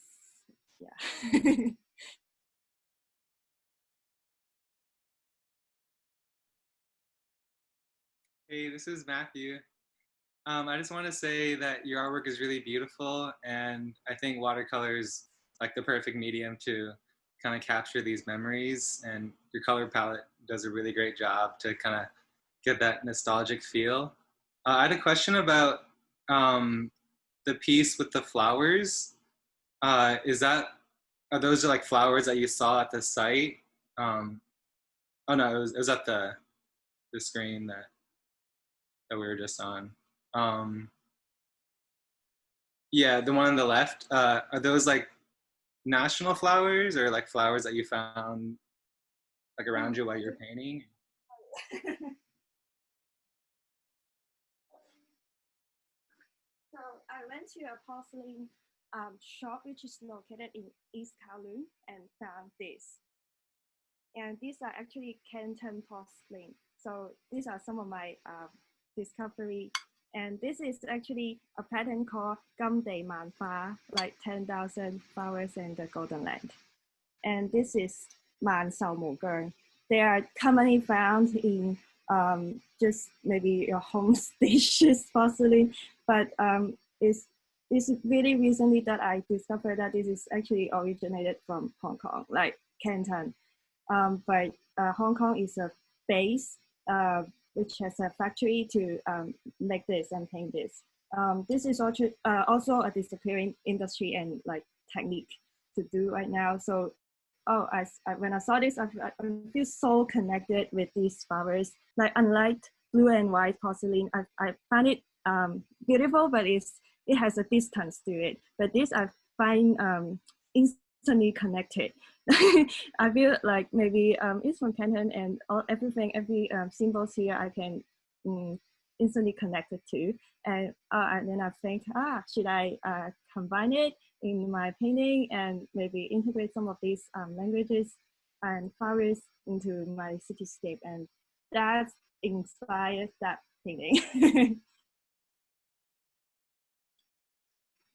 yeah. Hey, this is Matthew. I just want to say that your artwork is really beautiful, and I think watercolor is like the perfect medium to kind of capture these memories, and your color palette does a really great job to kind of get that nostalgic feel. I had a question about the piece with the flowers. Are those like flowers that you saw at the site? Oh no, it was at the screen that we were just on. Yeah, the one on the left. Are those like national flowers or like flowers that you found like around you while you're painting? So I went to a porcelain shop which is located in East Kowloon and found this. And these are actually Canton porcelain. So these are some of my discovery. And this is actually a pattern called Gam Dei Man Fa, like 10,000 flowers in the Golden Land. And this is Man Sao Mu Gern. They are commonly found in just maybe your home dishes porcelain, but it's really recently that I discovered that this is actually originated from Hong Kong, like Canton. But Hong Kong is a base which has a factory to make this and paint this. This is also a disappearing industry and like technique to do right now. So, when I saw this, I feel so connected with these flowers. Like unlike blue and white porcelain, I find it beautiful, but it has a distance to it. But this I find instantly connected. I feel like maybe it's from Canton, and every symbols here I can instantly connect it to, and then I think, should I combine it in my painting and maybe integrate some of these languages and flowers into my cityscape, and that inspires that painting.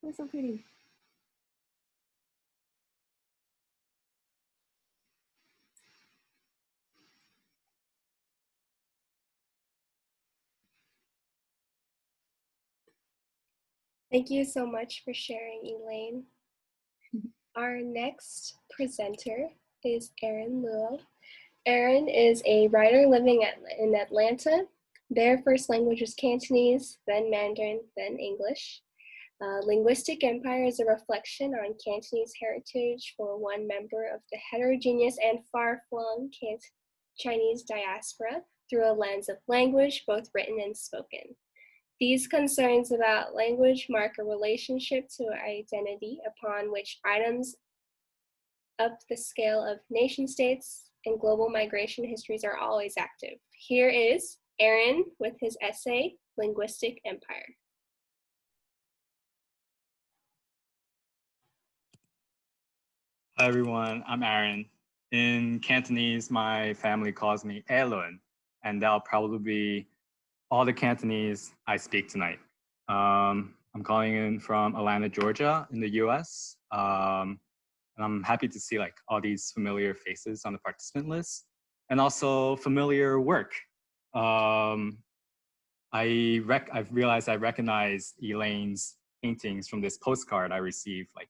It's so pretty. Thank you so much for sharing, Elaine. Our next presenter is Arron Lewell. Arron is a writer living in Atlanta. Their first language was Cantonese, then Mandarin, then English. Linguistic Empire is a reflection on Cantonese heritage for one member of the heterogeneous and far-flung Chinese diaspora through a lens of language, both written and spoken. These concerns about language mark a relationship to identity upon which items up the scale of nation states and global migration histories are always active. Here is Arron with his essay, Linguistic Empire. Hi everyone, I'm Arron. In Cantonese, my family calls me Elaine, and that'll probably be all the Cantonese I speak tonight. I'm calling in from Atlanta, Georgia in the US. And I'm happy to see like all these familiar faces on the participant list and also familiar work. I've realized I recognize Elaine's paintings from this postcard I received like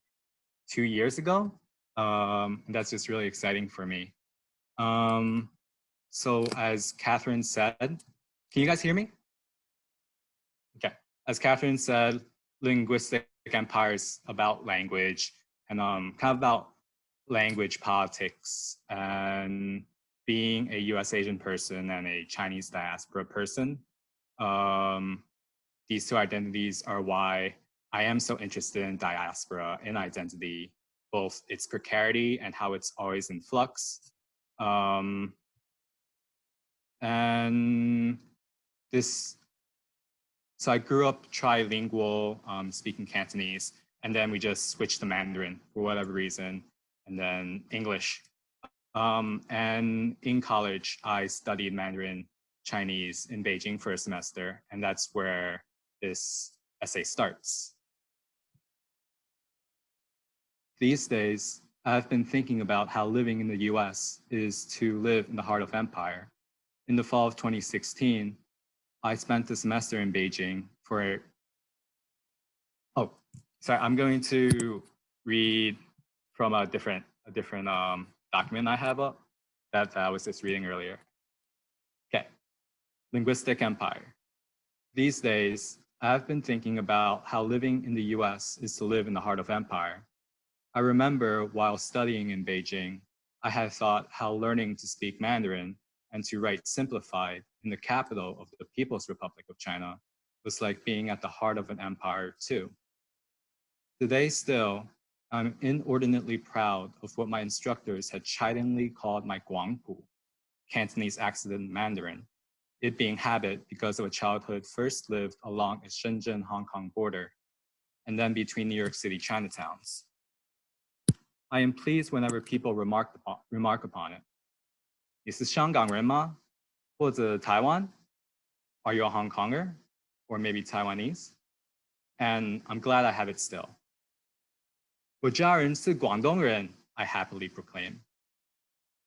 2 years ago. And that's just really exciting for me. So as Katherine said, can you guys hear me? Okay, as Katherine said, Linguistic Empire is about language and kind of about language politics and being a US Asian person and a Chinese diaspora person. These two identities are why I am so interested in diaspora and identity, both its precarity and how it's always in flux. So I grew up trilingual, speaking Cantonese, and then we just switched to Mandarin for whatever reason, and then English. And in college, I studied Mandarin Chinese in Beijing for a semester, and that's where this essay starts. These days, I've been thinking about how living in the US is to live in the heart of empire. In the fall of 2016, I spent the semester in Beijing for, I'm going to read from a different document I have up that I was just reading earlier. Okay, Linguistic Empire. These days, I've been thinking about how living in the US is to live in the heart of empire. I remember while studying in Beijing, I had thought how learning to speak Mandarin and to write simplified in the capital of the People's Republic of China was like being at the heart of an empire too. Today still, I'm inordinately proud of what my instructors had chidingly called my Guangpu, Cantonese accident Mandarin, it being habit because of a childhood first lived along a Shenzhen-Hong Kong border, and then between New York City Chinatowns. I am pleased whenever people remark upon it. 你是香港人吗？或者台湾? Are you a Hong Konger? Or maybe Taiwanese? And I'm glad I have it still. 我家人是广东人, I happily proclaim.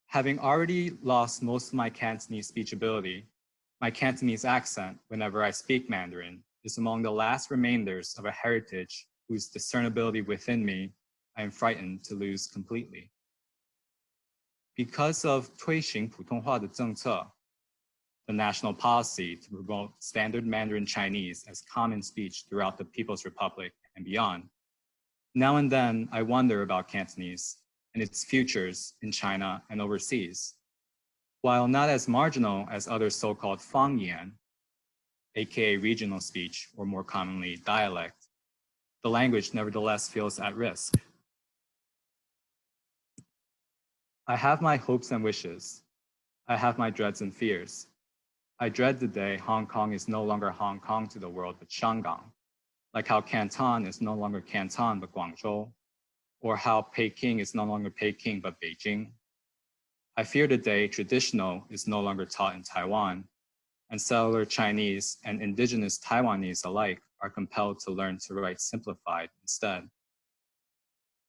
Having already lost most of my Cantonese speech ability, my Cantonese accent, whenever I speak Mandarin, is among the last remainders of a heritage whose discernibility within me I am frightened to lose completely. Because of 推行普通话的政策, the national policy to promote standard Mandarin Chinese as common speech throughout the People's Republic and beyond, now and then I wonder about Cantonese and its futures in China and overseas. While not as marginal as other so-called Fangyan, aka regional speech, or more commonly dialect, the language nevertheless feels at risk. I have my hopes and wishes. I have my dreads and fears. I dread the day Hong Kong is no longer Hong Kong to the world but Shangang, like how Canton is no longer Canton but Guangzhou, or how Peking is no longer Peking but Beijing. I fear the day traditional is no longer taught in Taiwan, and settler Chinese and indigenous Taiwanese alike are compelled to learn to write simplified instead.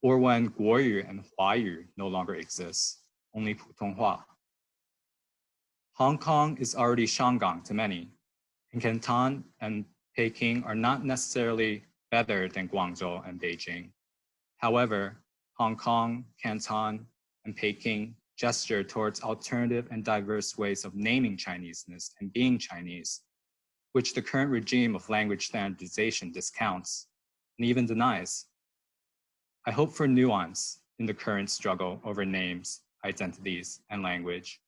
Or when Guoyu and Huayu no longer exists, only Putonghua. Hong Kong is already Shangang to many, and Canton and Peking are not necessarily better than Guangzhou and Beijing. However, Hong Kong, Canton, and Peking gesture towards alternative and diverse ways of naming Chineseness and being Chinese, which the current regime of language standardization discounts and even denies. I hope for nuance in the current struggle over names, identities, and language.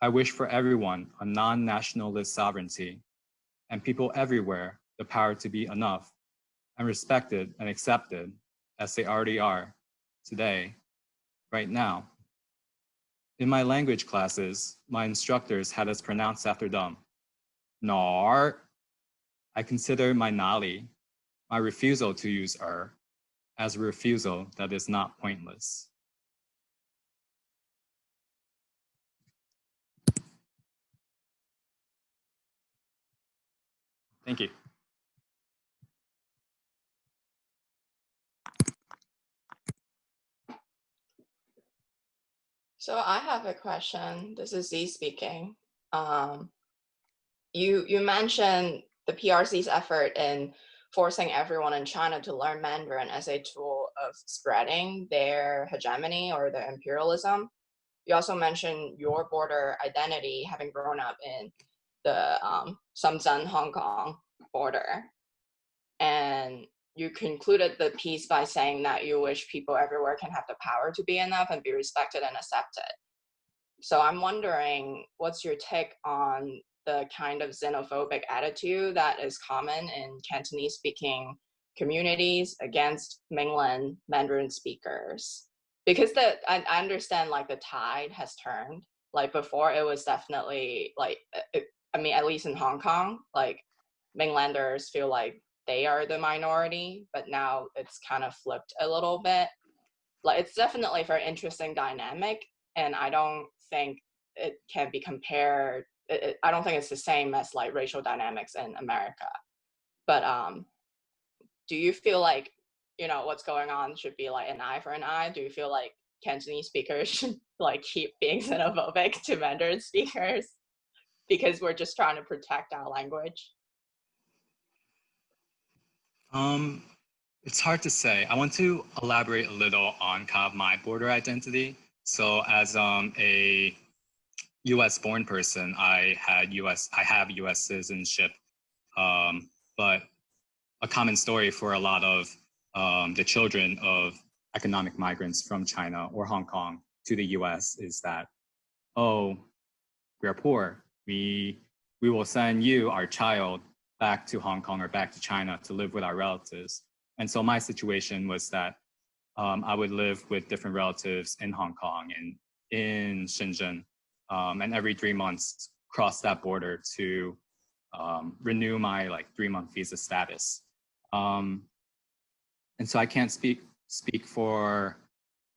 I wish for everyone a non-nationalist sovereignty and people everywhere the power to be enough and respected and accepted as they already are today, right now. In my language classes, my instructors had us pronounce after them. Nar. I consider my nali, my refusal to use as a refusal that is not pointless. Thank you. So I have a question. This is Z speaking. You mentioned the PRC's effort in forcing everyone in China to learn Mandarin as a tool of spreading their hegemony or their imperialism. You also mentioned your border identity having grown up in the Shenzhen, Hong Kong border. And you concluded the piece by saying that you wish people everywhere can have the power to be enough and be respected and accepted. So I'm wondering, what's your take on the kind of xenophobic attitude that is common in Cantonese-speaking communities against mainland Mandarin speakers? Because I understand like the tide has turned. Like before, it was definitely like, I mean, at least in Hong Kong, like mainlanders feel like they are the minority, but now it's kind of flipped a little bit. Like it's definitely a very interesting dynamic, and I don't think it can be compared. I don't think it's the same as like racial dynamics in America. But do you feel like, you know, what's going on should be like an eye for an eye? Do you feel like Cantonese speakers should like keep being xenophobic to Mandarin speakers because we're just trying to protect our language? It's hard to say. I want to elaborate a little on kind of my border identity. So as a US born person, I have US citizenship, but a common story for a lot of the children of economic migrants from China or Hong Kong to the US is that, oh, we're poor. We will send you, our child, back to Hong Kong or back to China to live with our relatives. And so my situation was that I would live with different relatives in Hong Kong and in Shenzhen, and every 3 months cross that border to renew my like 3-month visa status. And so I can't speak for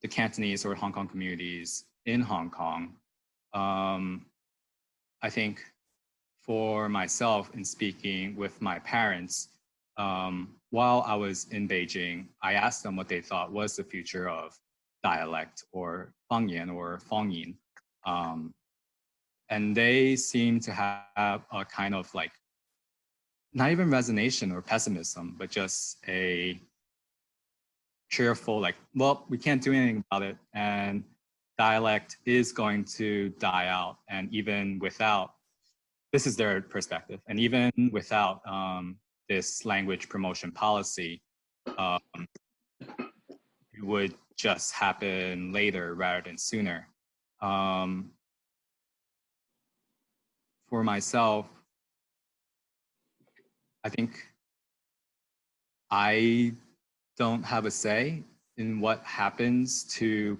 the Cantonese or Hong Kong communities in Hong Kong. I think for myself in speaking with my parents, while I was in Beijing, I asked them what they thought was the future of dialect or Fangyan or Fangyin. And they seem to have a kind of like, not even resignation or pessimism, but just a cheerful, like, well, we can't do anything about it. And dialect is going to die out. And even without, this is their perspective, and even without this language promotion policy, it would just happen later rather than sooner. For myself, I think I don't have a say in what happens to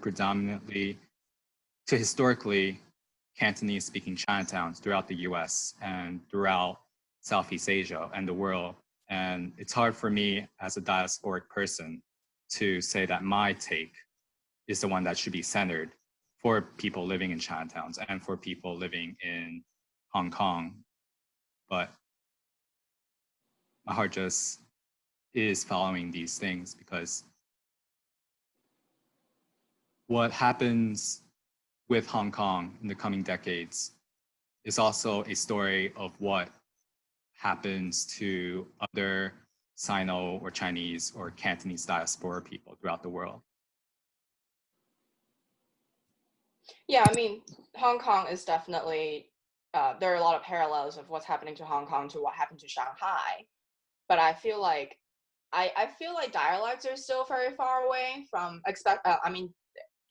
historically Cantonese speaking Chinatowns throughout the US and throughout Southeast Asia and the world. And it's hard for me as a diasporic person to say that my take is the one that should be centered for people living in Chinatowns and for people living in Hong Kong. But my heart just is following these things, because what happens with Hong Kong in the coming decades is also a story of what happens to other Sino or Chinese or Cantonese diaspora people throughout the world. Yeah, I mean, Hong Kong is definitely, there are a lot of parallels of what's happening to Hong Kong to what happened to Shanghai. But I feel like, I feel like dialects are still very far away from, I mean,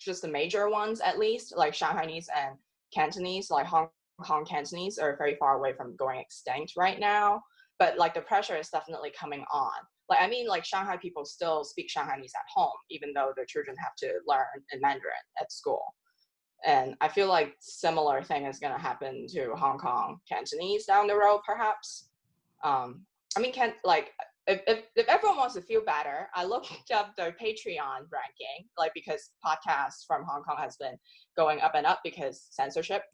just the major ones at least, like Shanghainese and Cantonese, like Hong Kong Cantonese are very far away from going extinct right now. But like the pressure is definitely coming on. Like, I mean, like Shanghai people still speak Shanghainese at home, even though their children have to learn in Mandarin at school. And I feel like similar thing is going to happen to Hong Kong Cantonese down the road, perhaps. I mean, if everyone wants to feel better, I looked up their Patreon ranking, like because podcasts from Hong Kong has been going up and up because censorship.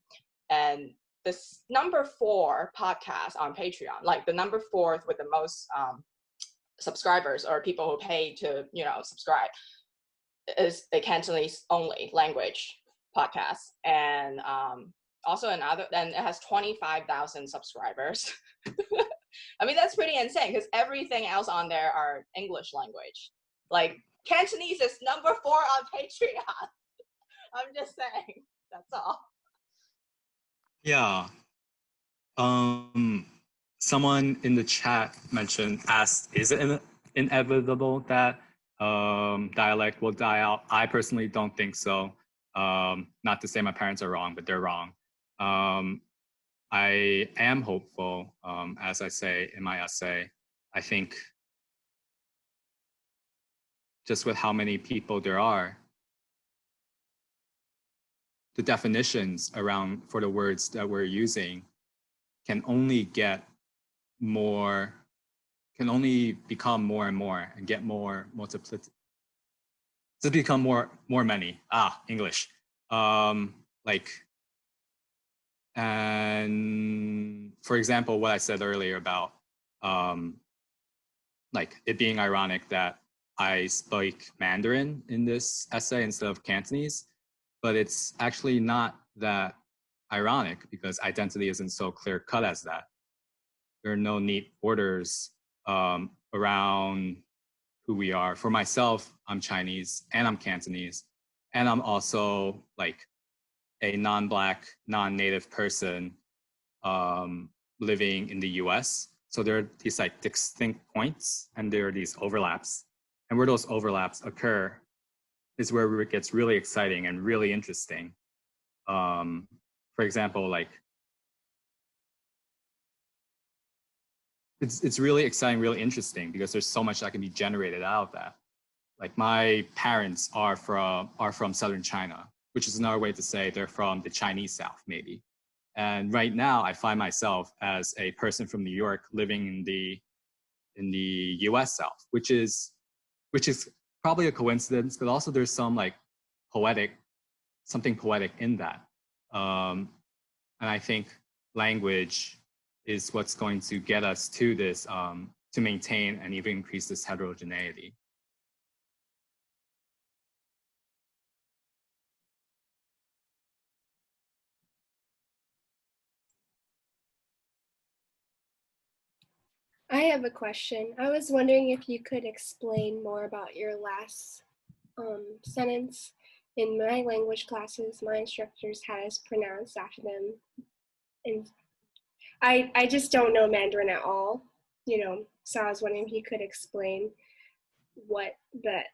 And this number 4 podcast on Patreon, like the number 4th with the most subscribers or people who pay to, subscribe, is a Cantonese only language podcast. And also and it has 25,000 subscribers. I mean, that's pretty insane because everything else on there are English language. Like Cantonese is number 4 on Patreon. I'm just saying, that's all. Yeah. Someone in the chat asked, is it inevitable that dialect will die out? I personally don't think so. Not to say my parents are wrong, but they're wrong. I am hopeful, as I say in my essay. I think just with how many people there are, the definitions for the words that we're using can only become more and more and get more multiplicative. To become more many. English. And for example, what I said earlier about like it being ironic that I speak Mandarin in this essay instead of Cantonese, but it's actually not that ironic because identity isn't so clear cut as that. There are no neat borders around who we are. For myself, I'm Chinese and I'm Cantonese, and I'm also like a non-Black, non-Native person living in the US. So there are these like distinct points and there are these overlaps. And where those overlaps occur is where it gets really exciting and really interesting. For example, like it's really exciting, really interesting because there's so much that can be generated out of that. Like my parents are from southern China, which is another way to say they're from the Chinese South, maybe. And right now, I find myself as a person from New York living in the U.S. South, which is probably a coincidence, but also there's some like something poetic in that. And I think language is what's going to get us to this, to maintain and even increase this heterogeneity. I have a question. I was wondering if you could explain more about your last sentence. In my language classes, my instructors had us pronounce after them. And I just don't know Mandarin at all, so I was wondering if you could explain what the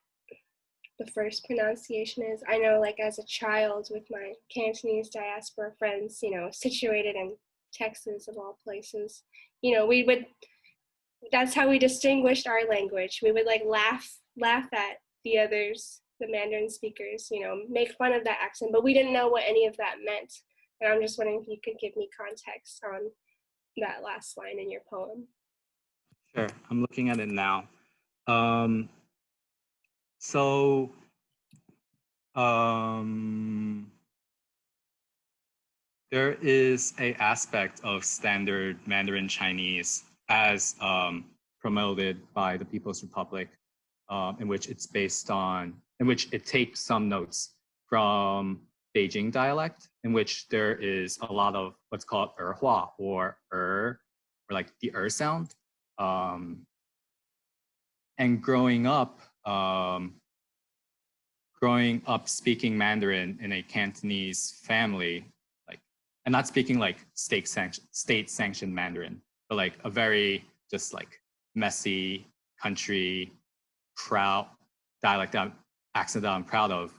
first pronunciation is. I know, like, as a child with my Cantonese diaspora friends, situated in Texas of all places, that's how we distinguished our language. We would like laugh at the others, the Mandarin speakers, make fun of that accent, but we didn't know what any of that meant. And I'm just wondering if you could give me context on that last line in your poem. Sure, I'm looking at it now. There is an aspect of standard Mandarin Chinese as promoted by the People's Republic, in which it takes some notes from Beijing dialect, in which there is a lot of what's called erhua or like the sound. and growing up speaking Mandarin in a Cantonese family, like, and not speaking like state sanctioned Mandarin, but like a very just like messy country crowd dialect accent that I'm proud of.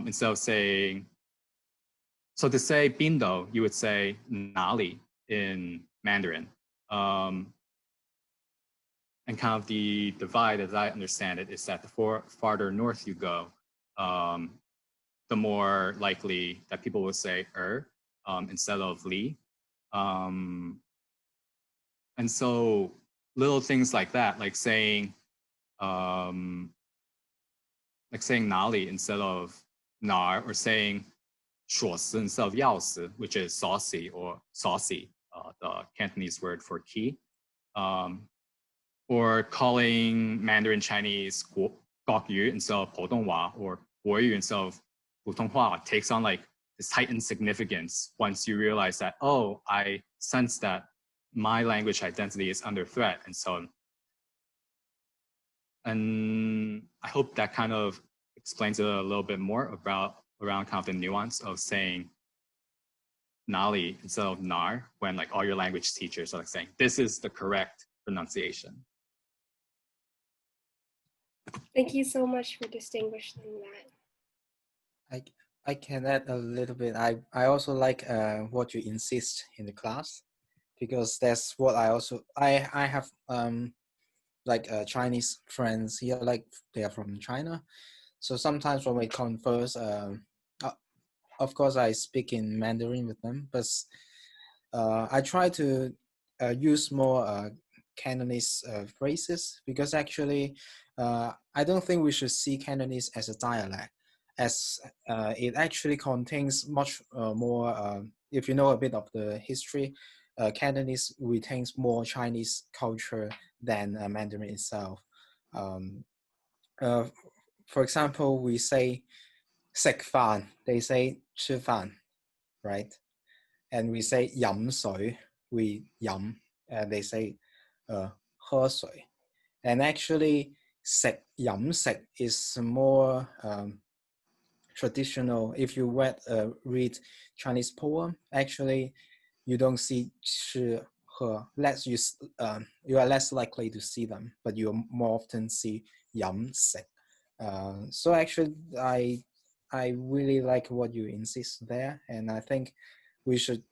Instead of saying, so to say bindo, you would say nali in Mandarin. And kind of the divide, as I understand it, is that the farther north you go, the more likely that people will say instead of li. And so little things like that, like saying nali instead of nar, or saying 锁匙 instead of 钥匙, which is saucy or saucy, the Cantonese word for key. Or calling Mandarin Chinese 国语 instead of 普通话, or 国语 instead of 普通话 takes on like this heightened significance once you realize that, oh, I sense that my language identity is under threat. And so, and I hope that kind of explains it a little bit more around kind of the nuance of saying nali instead of nar, when like all your language teachers are like saying, this is the correct pronunciation. Thank you so much for distinguishing that. I can add a little bit. I also like what you insist in the class, because that's what I have like Chinese friends here, like they are from China. So sometimes when we converse, of course I speak in Mandarin with them, but I try to use more Cantonese phrases, because actually I don't think we should see Cantonese as a dialect, as it actually contains much more, if you know a bit of the history, Cantonese retains more Chinese culture than Mandarin itself. For example, we say 食飯, they say 吃飯, right? And we say 飲水, we 飲, they say 喝水. And actually, 飲食 is more traditional. If you read Chinese poem, actually, you don't see 吃喝. You are less likely to see them, but you more often see 飲食. So actually, I really like what you insist there, and I think we should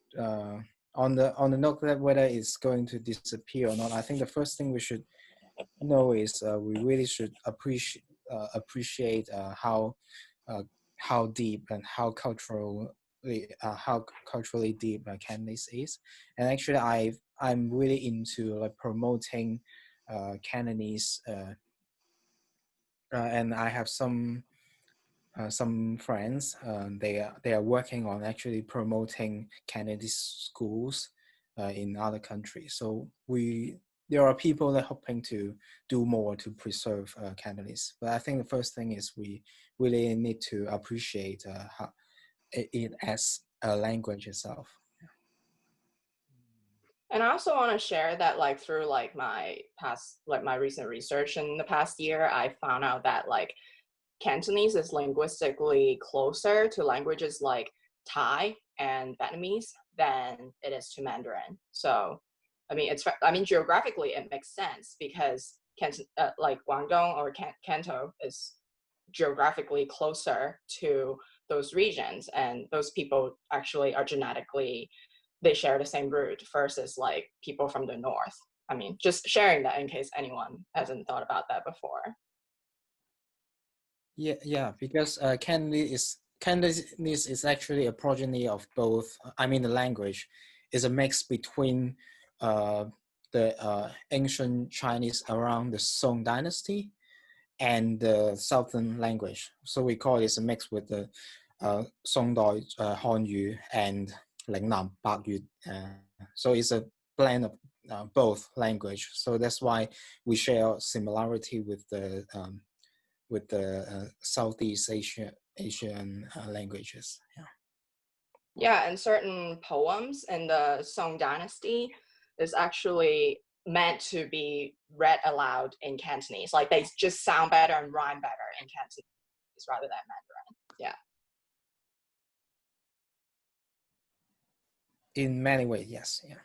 on the note that whether it's going to disappear or not. I think the first thing we should know is we really should appreciate how deep and how culturally deep Cantonese is. And actually, I'm really into like promoting Cantonese, and I have some friends. They are working on actually promoting Cantonese schools in other countries. So there are people that are hoping to do more to preserve Cantonese. But I think the first thing is we really need to appreciate it as a language itself. And I also want to share that like through like my recent research in the past year, I found out that like Cantonese is linguistically closer to languages like Thai and Vietnamese than it is to Mandarin. So, I mean, geographically it makes sense because like Guangdong or Canto is geographically closer to those regions, and those people actually are genetically, they share the same root versus like people from the north. I mean, just sharing that in case anyone hasn't thought about that before. Yeah, because Cantonese is actually a progeny of both. I mean, the language is a mix between the ancient Chinese around the Song dynasty and the southern language. So we call it a mix with the Songdai Hanyu and Lingnan Baoyu. So it's a blend of both language. So that's why we share similarity with the Southeast Asian languages. Yeah, and certain poems in the Song dynasty is actually meant to be read aloud in Cantonese. Like they just sound better and rhyme better in Cantonese rather than Mandarin. Yeah. In many ways, yes. Yeah.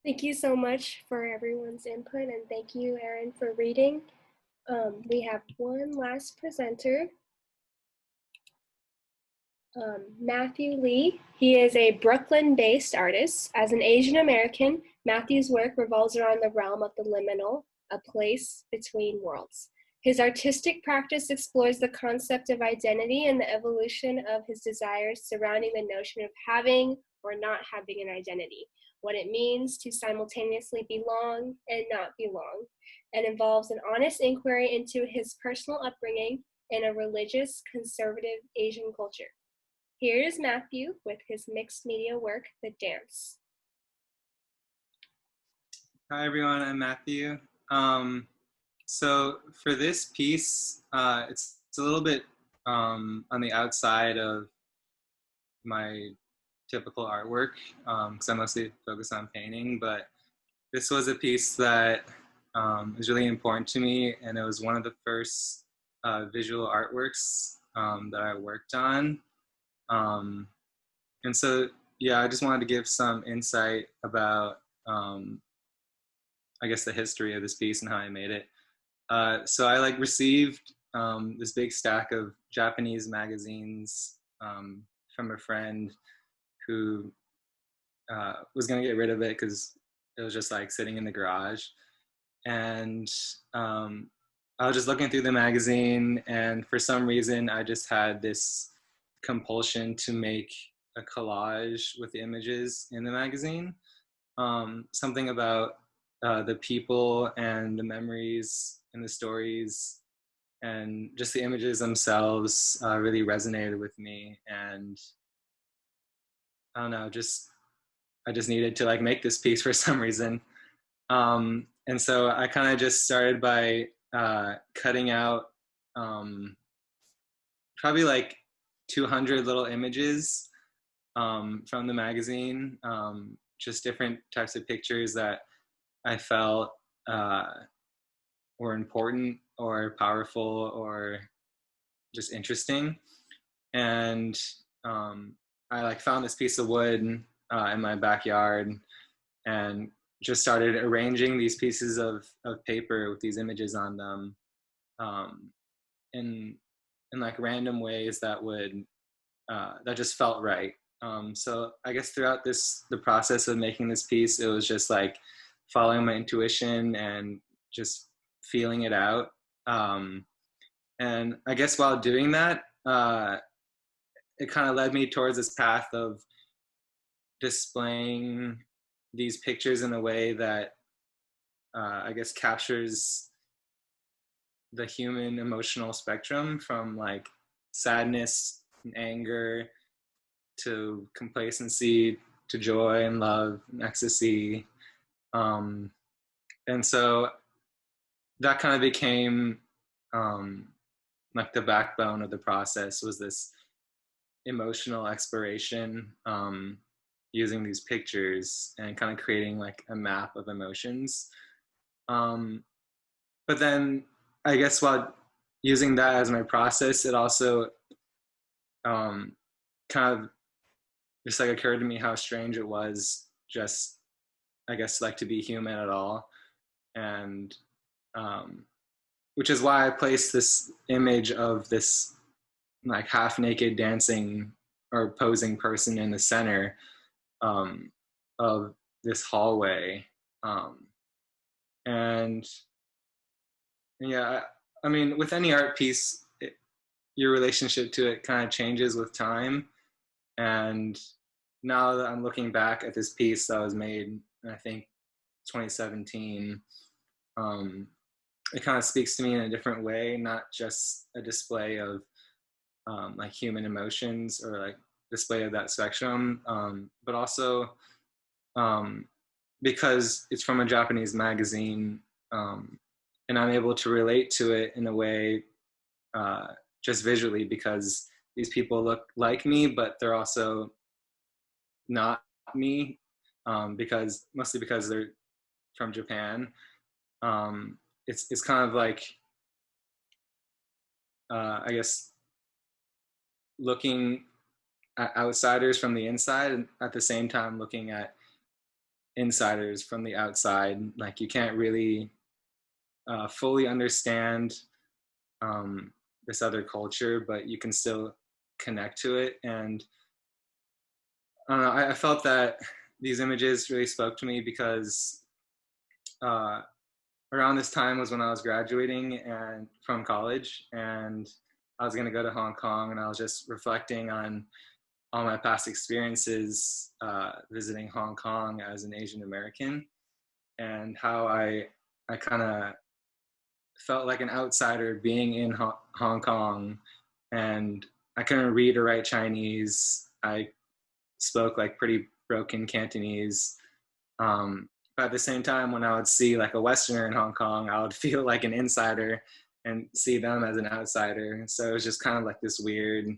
Thank you so much for everyone's input, and thank you, Arron, for reading. We have one last presenter, Matthew Lee. He is a Brooklyn-based artist. As an Asian American, Matthew's work revolves around the realm of the liminal, a place between worlds. His artistic practice explores the concept of identity and the evolution of his desires surrounding the notion of having or not having an identity, what it means to simultaneously belong and not belong, and involves an honest inquiry into his personal upbringing in a religious, conservative Asian culture. Here is Matthew with his mixed media work, The Dance. Hi everyone, I'm Matthew. So for this piece, it's a little bit on the outside of my typical artwork, because I mostly focus on painting, but this was a piece that was really important to me, and it was one of the first visual artworks that I worked on. And so, yeah, I just wanted to give some insight about, I guess, the history of this piece and how I made it. So I received this big stack of Japanese magazines from a friend who was gonna get rid of it because it was just sitting in the garage. And I was just looking through the magazine, and for some reason I just had this compulsion to make a collage with the images in the magazine. Something about the people and the memories and the stories and just the images themselves really resonated with me. And I don't know, I just needed to make this piece for some reason. And so I kind of just started by cutting out probably 200 little images from the magazine, just different types of pictures that I felt were important or powerful or just interesting. And I found this piece of wood in my backyard and just started arranging these pieces of paper with these images on them in random ways that would that just felt right. So I guess throughout the process of making this piece, it was just following my intuition and just feeling it out. And I guess while doing that, it kind of led me towards this path of displaying these pictures in a way that I guess captures the human emotional spectrum from sadness and anger to complacency to joy and love and ecstasy. And so that kind of became the backbone of the process, was this emotional exploration using these pictures and kind of creating a map of emotions. But then I guess while using that as my process, it also kind of just occurred to me how strange it was just, I guess, to be human at all. And which is why I placed this image of this half naked dancing or posing person in the center of this hallway. And yeah, I mean, with any art piece, your relationship to it kind of changes with time. And now that I'm looking back at this piece that was made, I think 2017, it kind of speaks to me in a different way, not just a display of human emotions or display of that spectrum, but also because it's from a Japanese magazine, and I'm able to relate to it in a way just visually, because these people look like me, but they're also not me, mostly because they're from Japan. It's kind of like, I guess, looking at outsiders from the inside and at the same time looking at insiders from the outside. Like, you can't really fully understand this other culture, but you can still connect to it. And I don't know, I felt that these images really spoke to me because around this time was when I was graduating and from college, and I was going to go to Hong Kong, and I was just reflecting on all my past experiences visiting Hong Kong as an Asian American, and how I kind of felt like an outsider being in Hong Kong, and I couldn't read or write Chinese. I spoke like pretty broken Cantonese. But at the same time, when I would see like a Westerner in Hong Kong, I would feel like an insider and see them as an outsider. So it was just kind of like this weird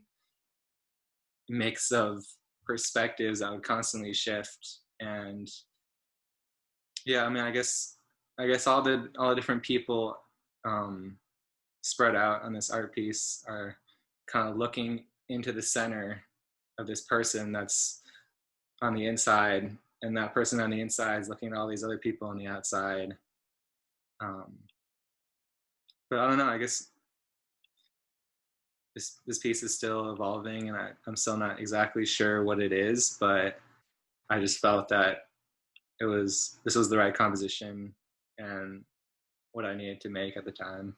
mix of perspectives that would constantly shift. And yeah, I mean, I guess all the different people spread out on this art piece are kind of looking into the center of this person that's on the inside, and that person on the inside is looking at all these other people on the outside. But I don't know, I guess this piece is still evolving, and I'm still not exactly sure what it is, but I just felt that this was the right composition and what I needed to make at the time.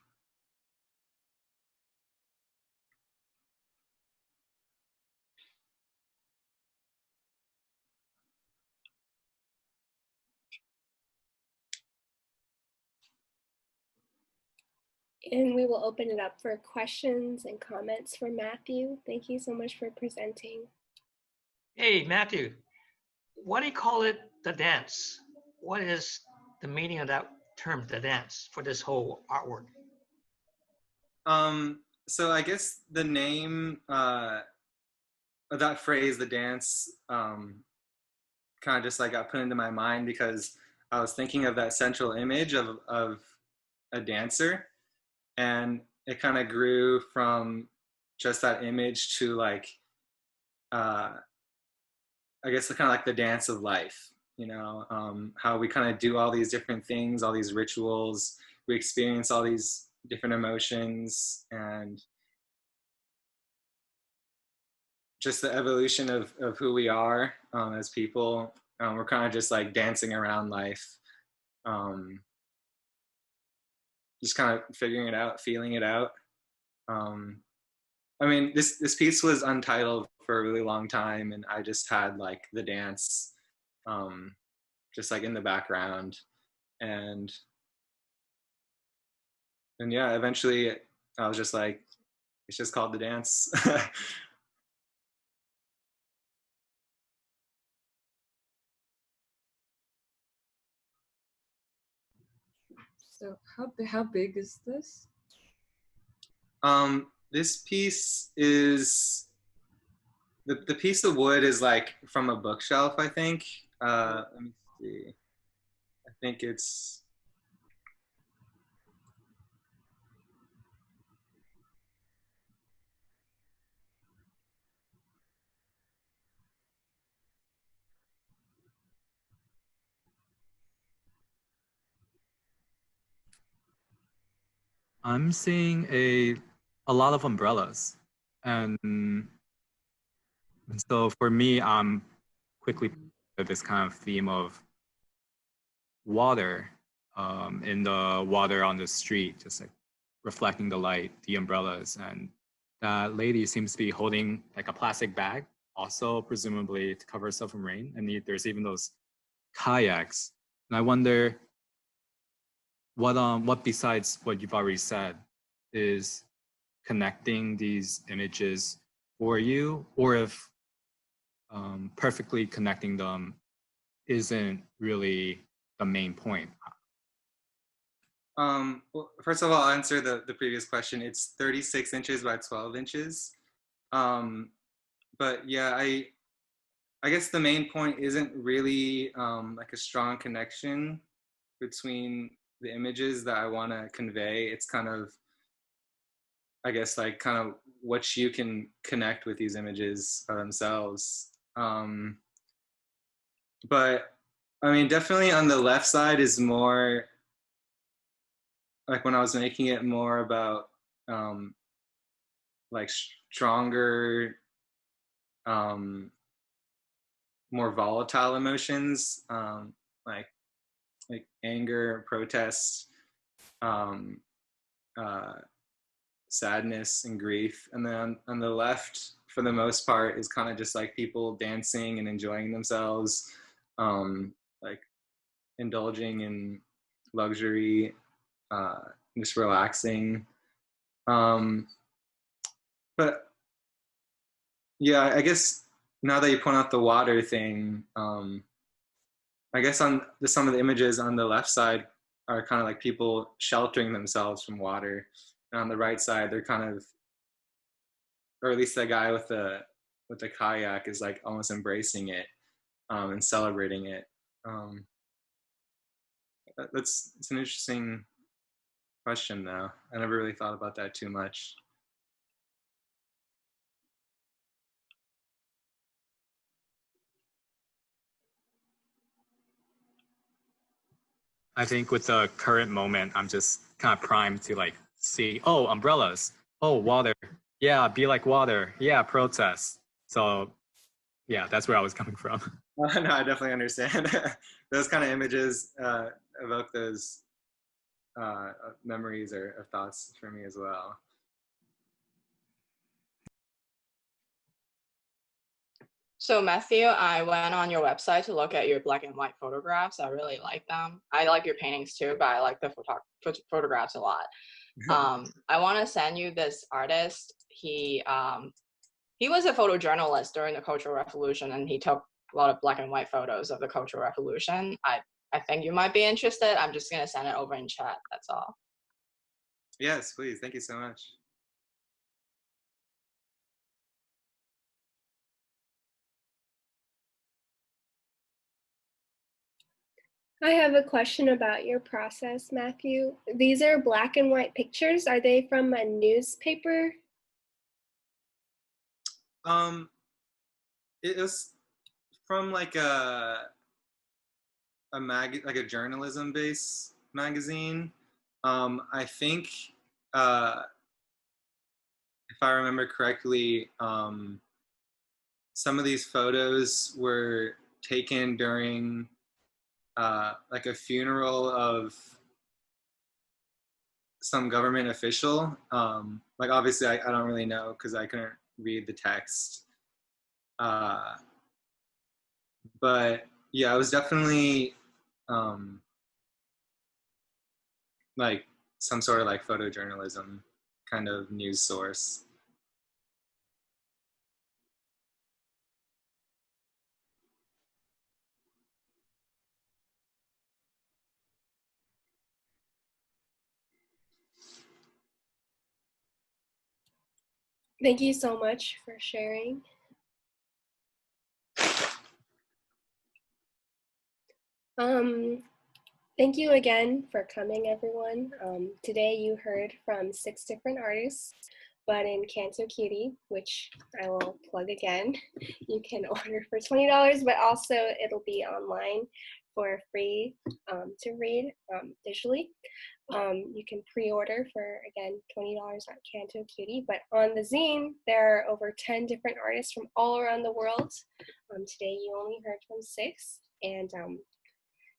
And we will open it up for questions and comments for Matthew. Thank you so much for presenting. Hey, Matthew, why do you call it the dance? What is the meaning of that term, the dance, for this whole artwork? So I guess the name of that phrase, the dance, kind of just like got put into my mind because I was thinking of that central image of a dancer, and it kind of grew from just that image to like, I guess kind of like the dance of life, you know, how we kind of do all these different things, all these rituals, we experience all these different emotions, and just the evolution of who we are as people. We're kind of just like dancing around life, just kind of figuring it out, feeling it out. I mean, this piece was untitled for a really long time, and I just had like the dance just like in the background, and yeah, eventually I was just like, it's just called the dance. So how big is this? This piece is the piece of wood is like from a bookshelf, I think. Let me see. I think it's I'm seeing a lot of umbrellas, and so for me, I'm quickly this kind of theme of water, in the water on the street, just like reflecting the light, the umbrellas, and that lady seems to be holding like a plastic bag, also presumably to cover herself from rain. And there's even those kayaks, and I wonder what besides what you've already said is connecting these images for you, or if perfectly connecting them isn't really the main point. Well, first of all, I'll answer the previous question. It's 36 inches by 12 inches. But yeah, I I guess the main point isn't really like a strong connection between the images that I want to convey. It's kind of, I guess, like kind of what you can connect with these images themselves. But I mean, definitely on the left side is more like when I was making it more about like stronger, more volatile emotions, like anger, protest, sadness, and grief. And then on the left, for the most part, is kind of just like people dancing and enjoying themselves, like indulging in luxury, just relaxing. But yeah, I guess now that you point out the water thing, I guess on some of the images on the left side are kind of like people sheltering themselves from water. And on the right side, they're kind of, or at least the guy with the kayak is like almost embracing it and celebrating it. It's an interesting question though. I never really thought about that too much. I think with the current moment, I'm just kind of primed to like see, oh, umbrellas, oh, water, yeah, be like water, yeah, protest. So yeah, that's where I was coming from. No, I definitely understand. Those kind of images evoke those memories or thoughts for me as well. So Matthew, I went on your website to look at your black and white photographs. I really like them. I like your paintings too, but I like the photographs a lot. I want to send you this artist. He was a photojournalist during the Cultural Revolution, and he took a lot of black and white photos of the Cultural Revolution. I think you might be interested. I'm just gonna send it over in chat. That's all. Yes, please. Thank you so much. I have a question about your process, Matthew. These are black and white pictures. Are they from a newspaper? It was from like a like a journalism-based magazine. I think if I remember correctly, some of these photos were taken during like a funeral of some government official. Like obviously I don't really know because I couldn't read the text. But yeah, it was definitely like some sort of like photojournalism kind of news source. Thank you so much for sharing. Thank you again for coming, everyone. Today you heard from 6 different artists, but in Canto Cutie, which I will plug again, you can order for $20, but also it'll be online for free to read digitally. You can pre-order for, again, $20 at Canto Cutie, but on the zine, there are over 10 different artists from all around the world. Today you only heard from 6, and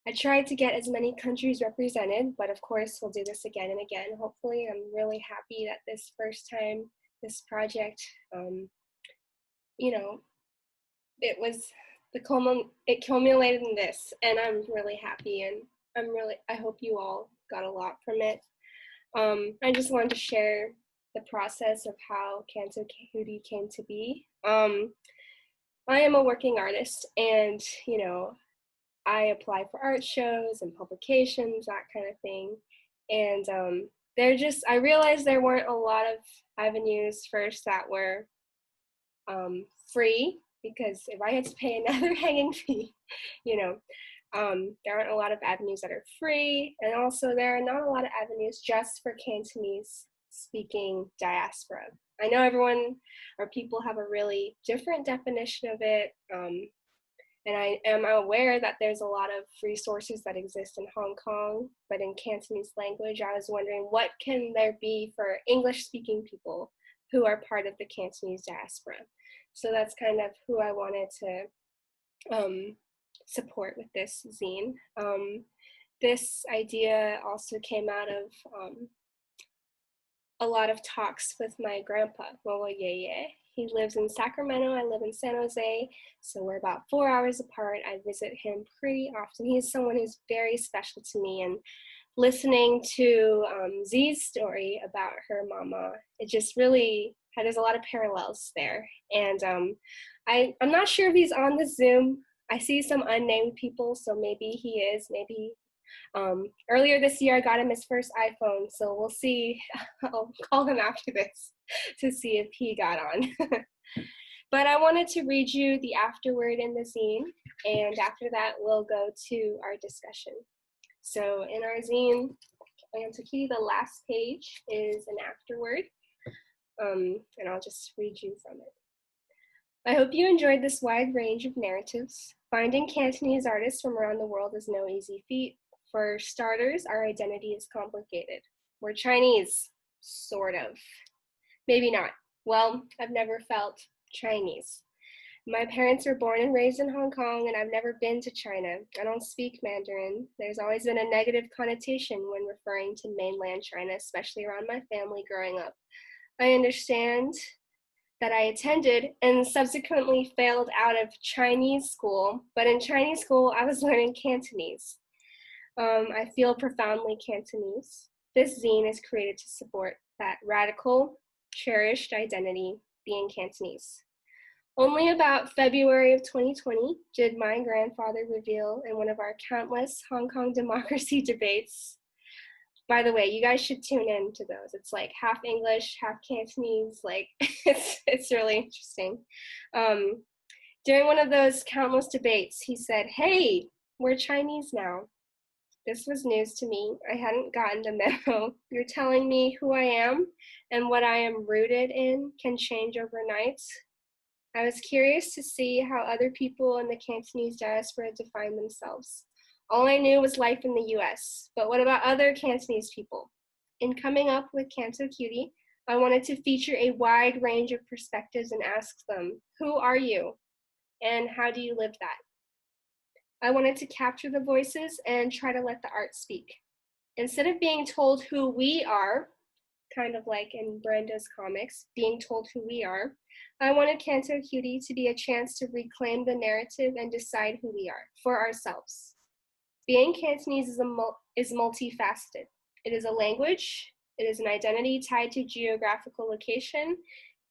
I tried to get as many countries represented, but of course we'll do this again and again. Hopefully, I'm really happy that this first time, this project, you know, it culminated in this, and I'm really happy, and I hope you all got a lot from it. I just wanted to share the process of how Canto Cutie came to be. I am a working artist, and you know, I apply for art shows and publications, that kind of thing. And I realized there weren't a lot of avenues first that were free, because if I had to pay another hanging fee, you know, there aren't a lot of avenues that are free, and also there are not a lot of avenues just for Cantonese speaking diaspora. I know everyone or people have a really different definition of it, and I am aware that there's a lot of resources that exist in Hong Kong, but in Cantonese language, I was wondering what can there be for English-speaking people who are part of the Cantonese diaspora. So that's kind of who I wanted to support with this zine. This idea also came out of a lot of talks with my grandpa, Lewell. He lives in Sacramento, I live in San Jose, so we're about 4 hours apart. I visit him pretty often. He's someone who's very special to me, and listening to Z's story about her mama, it just really, there's a lot of parallels there. And I'm not sure if he's on the Zoom. I see some unnamed people, so maybe he is, maybe. Earlier this year, I got him his first iPhone, so we'll see. I'll call him after this to see if he got on. But I wanted to read you the afterword in the zine, and after that, we'll go to our discussion. So in our zine, Canto Cutie, the last page is an afterword, and I'll just read you from it. I hope you enjoyed this wide range of narratives. Finding Cantonese artists from around the world is no easy feat. For starters, our identity is complicated. We're Chinese, sort of. Maybe not. Well, I've never felt Chinese. My parents were born and raised in Hong Kong, and I've never been to China. I don't speak Mandarin. There's always been a negative connotation when referring to mainland China, especially around my family growing up. I understand that I attended and subsequently failed out of Chinese school, but in Chinese school, I was learning Cantonese. I feel profoundly Cantonese. This zine is created to support that radical, cherished identity, being Cantonese. Only about February of 2020 did my grandfather reveal in one of our countless Hong Kong democracy debates. By the way, you guys should tune in to those. It's like half English, half Cantonese. Like it's really interesting. During one of those countless debates, he said, "Hey, we're Chinese now." This was news to me. I hadn't gotten the memo. You're telling me who I am and what I am rooted in can change overnight. I was curious to see how other people in the Cantonese diaspora define themselves. All I knew was life in the US, but what about other Cantonese people? In coming up with Canto Cutie, I wanted to feature a wide range of perspectives and ask them, who are you? And how do you live that? I wanted to capture the voices and try to let the art speak. Instead of being told who we are, kind of like in Brenda's comics, being told who we are, I wanted Canto Cutie to be a chance to reclaim the narrative and decide who we are for ourselves. Being Cantonese is multifaceted. It is a language, it is an identity tied to geographical location,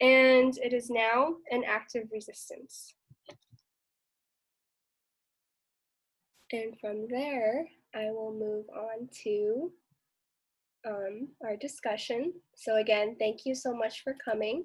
and it is now an act of resistance. And from there, I will move on to our discussion. So again, thank you so much for coming.